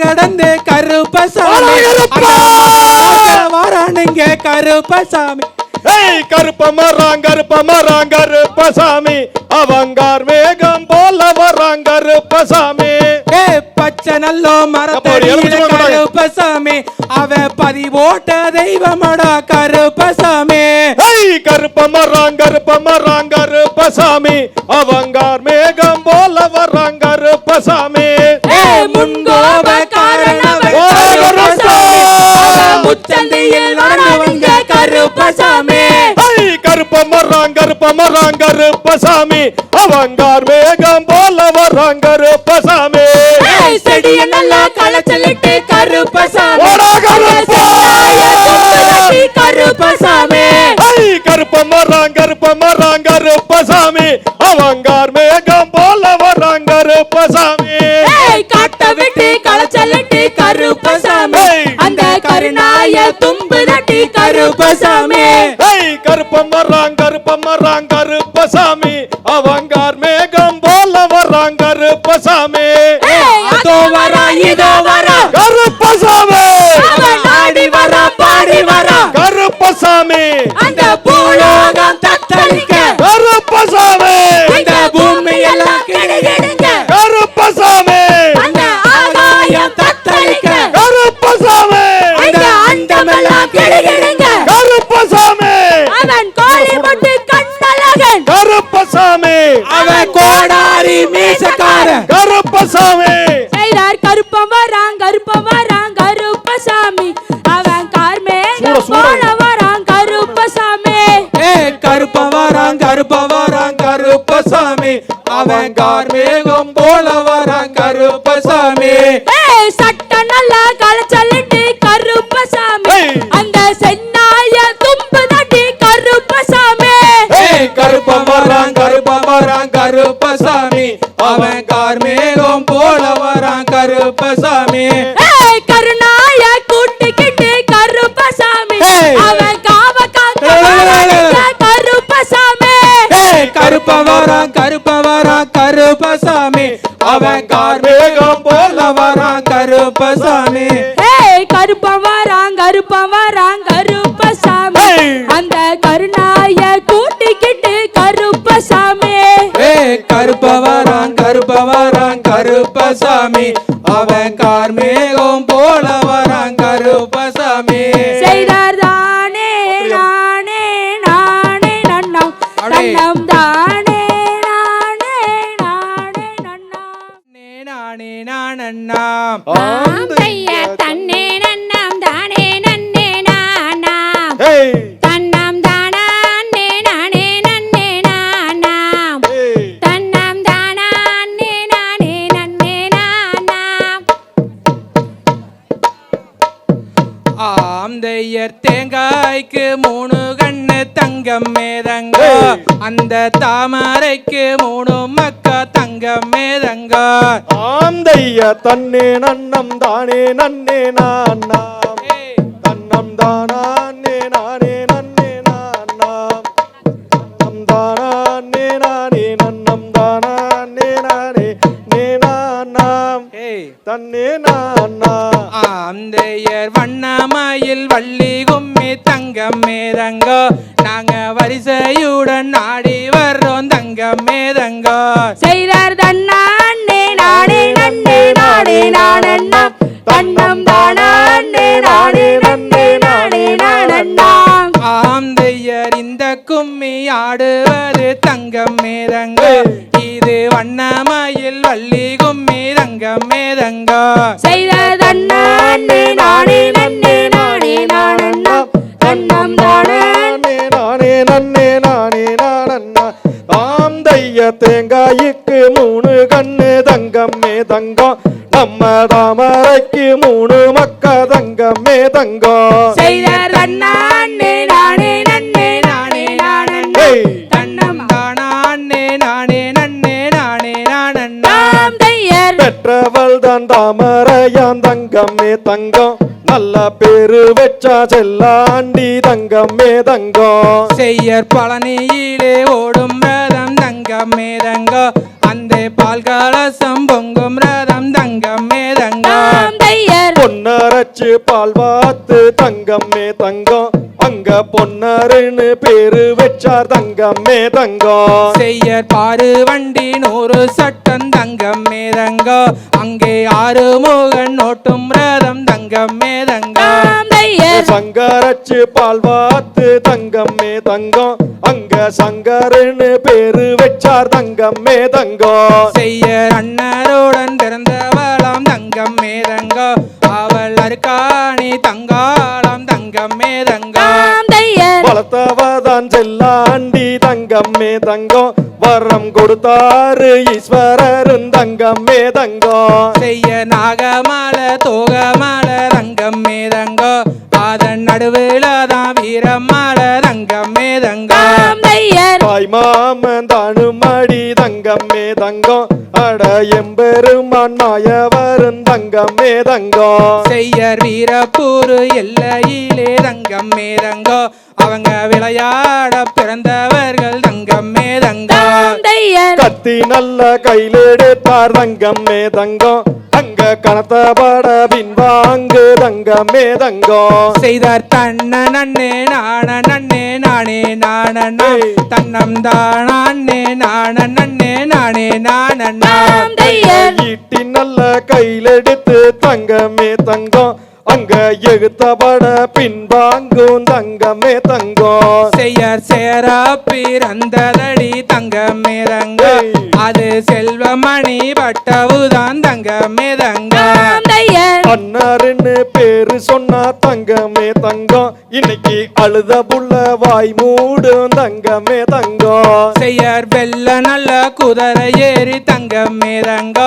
கடந்து கருப்பசாமி வரானுங்க கருப்பசாமி கருப்ப மரான் கருப்பசாமி அவங்கார் மேகம் போல வரான் கருப்பசாமி பச்சை நல்லோ மரத்தடியில கருப்பசாமி அவ பதிவோட்ட தெய்வமடா கருப்பசாமி கருப்ப மரான் கருப்பசாமி அவங்கார் மேகம் போல வரான் கருப்பசாமி முன்கோப காரணவன் முச்சந்தையில் நடந்தவங்க கருப்பசாமி கருப்ப கருப்பசாமி அவங்கார் மேகம் போல வர்றான் கருப்பசாமி செடிய நல்லா களைச்சலிட்டு கருப்பசாமி கருப்பசாமி கருப்பசாமி அவங்கார் மேகம் போல வர்றான் கருப்பசாமி காட்ட விட்டு களைச்சலிட்டு கருப்பசாமி அந்த கருணாய தும்பு நட்டி கருப்பசாமி கருப்பசாமி அவங்கார் மேகம் போல வர்றான் கருப்பசாமி அதோ வரா இதோ வரா கருப்பசாமி அவன் ஆடி வரா பாடி வரா கருப்பசாமி அந்த பூலோகம் தத்தளிக்க கருப்பசாமி அந்த பூமி எல்லாம் கிடுகிடுங்க கருப்பசாமி அந்த ஆகாயம் தத்தளிக்க கருப்பசாமி அந்த அண்டமெல்லாம் கிடுகிடுங்க கருப்பசாமி அவன் கோழி முட்டு கண்ணழகன் கருப்பசாமி அவன் கோடாரி மீசக்காரன் கருப்பசாமி செய்தார் கருப்பம் வரான் கருப்பசாமி அவன் கார்மேகம் போல வரான் கருப்பசாமி கருப்ப வரான் கருப்பசாமி அவன் கார்மேகம் போல வரான் கருப்பசாமி சட்ட நல்லா களைச்சலிட்டு கருப்பசாமி அந்த சென்னாய தும்பு நட்டி கருப்பசாமி கருப்ப வரான் கருப்பசாமி அவன் கார்மேகம் போல வரான் கருப்பசாமி கருணாய கூட்டிக்கிட்டு கருப்பசாமி அவன் காவ காக்க கருப்பசாமி கருப்ப வரான் கருப்பசாமி அவன் கார்மேகம் போல வரான் கருப்பசாமி கருப்பம் வரான் கருப்பசாமி அந்த கருணாய கூட்டிக்கிட்டு கருப்பசாமி கருப்ப வரான் கருப்பசாமி அவன் கார்மேகம் போல வரான் கருப்பசாமி செய்தார் தானே நானே நானே நன்னம் நன்னம் தானே நானே நானே நன்னம் நானே நானண்ணா ஆந்தைய தன்னே நன்னாம் தானே நன்னே நானாம் தன்னாம் தானே நானே நன்னே நானாம் தன்னாம் தானே நானே நன்னே நானாம் ஆந்தையர் தேங்காய்க்கு 3 கண்ணு தங்கம் மேதங்க அந்த தாமரைக்கு 3 மக்கா தங்கம் மேதங்க ஆந்தைய தன்னே நன்னம் தானே நன்னே நானாம் தன்னம் தானே நானே நன்னே நானாம் தன்னம் தானே நானே நன்னம் தானே நானே நே நானாம் தன்னே நானா ஆந்தையர் வண்ணமயில் வள்ளி கும்மி தங்கம் மேதங்க நாங்க வரிசையுடன் ஆடி வர்றோம் தங்கம் மேதங்க செய்தார் தன்னானே நானே நன்னே நானே நானண்ணா தன்னம் தானே நானே நன்னே நானே நானண்ணா ஆந்தையர் இந்த கும்மி ஆடுவது தங்கம் மேதங்க இது வண்ணமயில் வள்ளி கும்மி தங்கம் மேதங்க செய்தார் தன்னானே நானே நன்னே நானே நானண்ணா தன்னம் தானே நானே நன்னே நானே நானண்ணா ஆந்தைய தேங்காய்க்கு 3 கண்ணு தங்கம்மே தங்கம் நம்ம தாமரைக்கு 3 மக்கா தங்கம்மே தங்கம் செய்தார் தன்னானே நானே நன்னே நானே நானண்ணா தன்னம் தானே நானே நன்னே நானே நானண்ணா தையர் பெற்றவள் தான் தாமரையான் தங்கம்மே தங்கம் நல்ல பேரு வச்சா செல்லாண்டி தங்கம்மே தங்கம் செய்யர் பழனியிலே ஓடும் ரதம் தங்கம் மேதங்க அந்த பால் கலசம் பொங்கும் ரதம் தங்கம் மேதங்க தையர் பொன்னரைச்சு பால் வாத்து தங்கம்மே தங்கம் அங்க பொன்னருன்னு பேரு வச்சார் தங்கம்மே தங்கம் செய்யர் பாரு வண்டி 100 சட்டம் தங்கம் மேதங்க அங்கே 6 முகன் ஓட்டும் ரதம் தங்கம் மேதங்க தையர் சங்கரச்சு பால் வாத்து தங்கம்மே தங்கம் அங்க சங்கரன்னு பேரு வச்சார் தங்கம்மே தங்கம் செய்யர் அண்ணருடன் பிறந்தவளாம் தங்கம் மேதங்க அவள் அருக்காணி தங்காளாம் தங்கம் மேதங்க தையர் வளர்த்தவதான் செல்லாண்டி தங்கம்மே தங்கம் வரம் கொடுத்தாரு ஈஸ்வரரும் தங்கம்மே தங்கம் செய்ய நாகமால தோகமால தங்கம் மேதங்கோ அதன் நடுவுல தான் வீரமால தங்கம் மேதங்கோ தையர் தாய் மாமன் தானுமடி தங்கம்மே தங்கம் அட எம்பெருமான் மாயவரும் தங்கம்மே தங்கம் செய்யர் வீரப்பூரு எல்லையிலே தங்கம் மேதங்கோ அவங்க விளையாட பிறந்தவர்கள் தங்கம் மேதங்கோ தையர் கத்தி நல்ல கையிலெடுத்தார் தங்கம்மே தங்கம் அங்க கணத்தபட பின்வாங்கு தங்கம்மே தங்கம் செய்தார் தன்ன நன்னே நான நன்னே நானே நானண்ணா தன்னம் தானே நான நன்னே நானே நானண்ணா தையர் ஈட்டி நல்ல கையிலெடுத்து தங்கமே தங்கம் அங்க எழுத்தபட பின்வாங்கும் தங்கமே தங்கம் செய்யர் சேரா பிறந்ததடி தங்கம் மேதங்க அது செல்வமணி பட்டவுதான் தங்கம் மேதங்க தையர் அன்னாருன்னு பேரு சொன்னா தங்கமே தங்கம் இன்னைக்கு அழுத புள்ள வாய் மூடும் தங்கமே தங்கம் செய்யர் வெள்ள நல்ல குதிரை ஏறி தங்கம் மேதங்க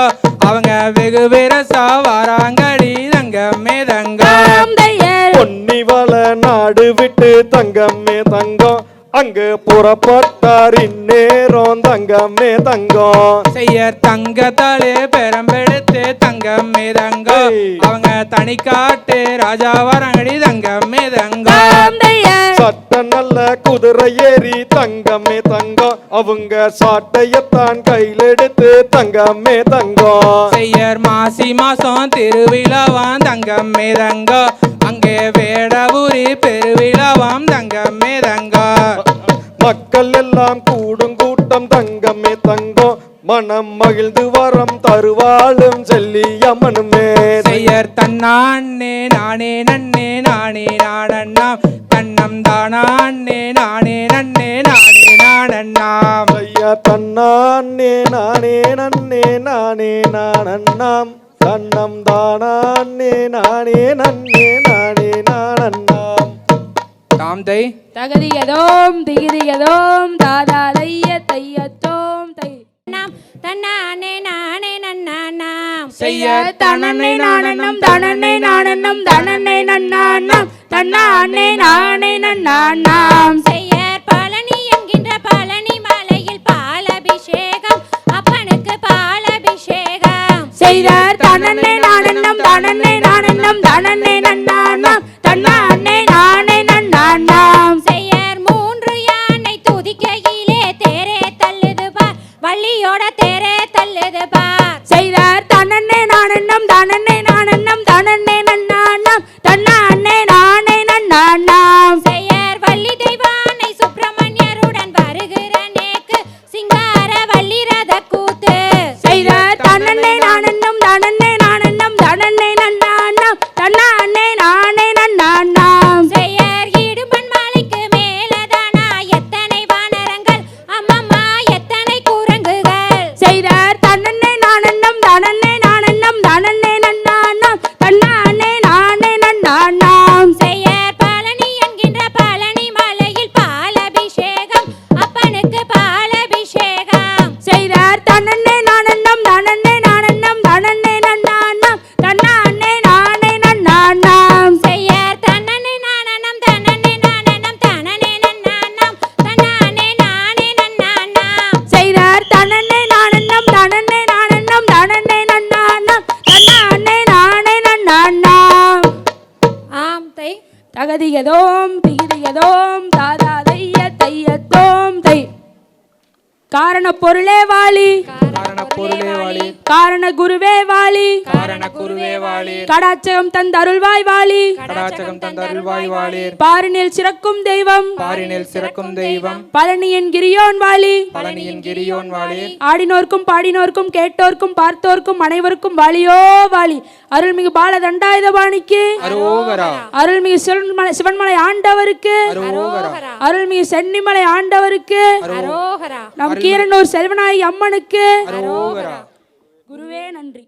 அவங்க வெகு விரசா வாராங்கடி தங்கம் மேதங்க தையர் பொன்னிவள நாடு விட்டு தங்கமே தங்கம் அங்கு புறப்பட்டார் இந்நேரம் தங்கமே தங்கம் செய்யர் தங்கத்தாலே பெரம்பெடுத்து தங்கம் மேதங்க அவங்க தனி காட்டு ராஜா வாராங்கடி தங்கம் மேதங்க தையர் சட்ட நல்ல குதிரை ஏறி தங்கமே தங்கம் அவங்க சாட்டையத்தான் கையிலெடுத்து தங்கமே தங்கம் செய்யர் மாசி மாசம் திருவிழாவாம் தங்கம் மேதங்க அங்கே வேடபுரி பெருவிழாவாம் தங்கம் மேதங்க மக்கள் எல்லாம் கூடும் கூட்டம் தங்கமே தங்கம் மனம் மகிழ்ந்து வரம் தருவாளும் செல்லியம்மனுமே செய்யர் தன்னானே நானே நன்னே நானே நானண்ணாம் தன்னம் தானே நானே நன்னே நானே நானண்ணாம் ஐயா தன்னானே நானே நன்னே நானே நானண்ணாம் தன்னம் தானே நானே நன்னே நானே நானண்ணாம் தாம் தை தகதியதோம் திகிதியதோம் தாதா தைய தையத்தோம் தை நாம் தன்னானே நானே நன்னானாம் செய்ய தனனை நானன்னம் தனனை நானன்னம் தனனை நன்னானாம் தன்னானே நானே நன்னானாம் செய்யர் பழனி என்கின்ற பழனி மலையில் பாலபிஷேகம் அப்பனுக்கு பாலபிஷேகம் செய்தார் தனனை நானன்னம் தனனை நானன்னம் தனனை நன்னானாம் தன்னானே நானே நன்னானாம் செய்யர் 3 யானை துதிக்கையிலே தேரே தள்ளுது பார் வள்ளியோட தேரே தள்ளுது பார் செய்தார் தனனை நானன்னம் தனனை நானன்னம் தனனை நன்னானாம் தன்னானே நானே நன்னானாம் செய்யர் வள்ளி தெய்வானை சுப்பிரமணியருடன் வருகிற நேக்கு சிங்கார வள்ளி ரத கூத்து செய்தார் தனனை நானன்னம் தனனை நானன்னம் தனனை நன்னானாம் தன்னானே நானே நன்னானாம் செய்யர் இடுமன் மாலைக்கு மேலதானா எத்தனை வானரங்கள் அம்மம்மா எத்தனை குரங்குகள் செய்தார் தனனை நானன்னம் தனனை நானன்னம் தனனை நன்னானாம் தன்னானே நானே நன்னானாம் செய்யர் பழனி என்கின்ற பழனி மலையில் பாலபிஷேகம் அப்பனுக்கு பாலபிஷேகம் செய்தார் தனனை நானன்னம் தனனை நானன்னம் தனனை நன்னானாம் தன்னானே நானே நன்னானாம் செய்யர் தன்னனை நானனம் தன்னனை நானனம் தனனே நன்னானாம் தன்னானே நானே நன்னானாம் செய்தார் தனனை நானன்னம் தனனை நானன்னம் தனனை நன்னானாம் தன்னானே நானே நன்னானாம் ஆம் தை தகதியதோம் திகிதியதோம் தாதா தைய தையத்தோம் தை காரண பொருளே வாழி காரண பொருளே வாழி காரண குருவே வாழி காரண குருவே வாழீர் கடாச்சகம் தந்தருள்வாய் வாழி கடாச்சகம் தந்தருள்வாய் வாழீர் பாரினில் சிறக்கும் தெய்வம் பாரினில் சிறக்கும் தெய்வம் பழனியின் கிரியோன் வாழி பழனியின் கிரியோன் வாழீர் ஆடினோர்க்கும் பாடினோர்க்கும் கேட்டோர்க்கும் பார்த்தோர்க்கும் அனைவருக்கும் வாழியோ வாழி அருள்மிகு பால தண்டாயுதபாணிக்கு அரோகரா அருள்மிகு சிவன்மலை ஆண்டவருக்கு அரோகரா அருள்மிகு சென்னிமலை ஆண்டவருக்கு அரோகரா நம் கீரனூர் செல்வநாயகி அம்மனுக்கு அரோகரா குருவே நன்றி.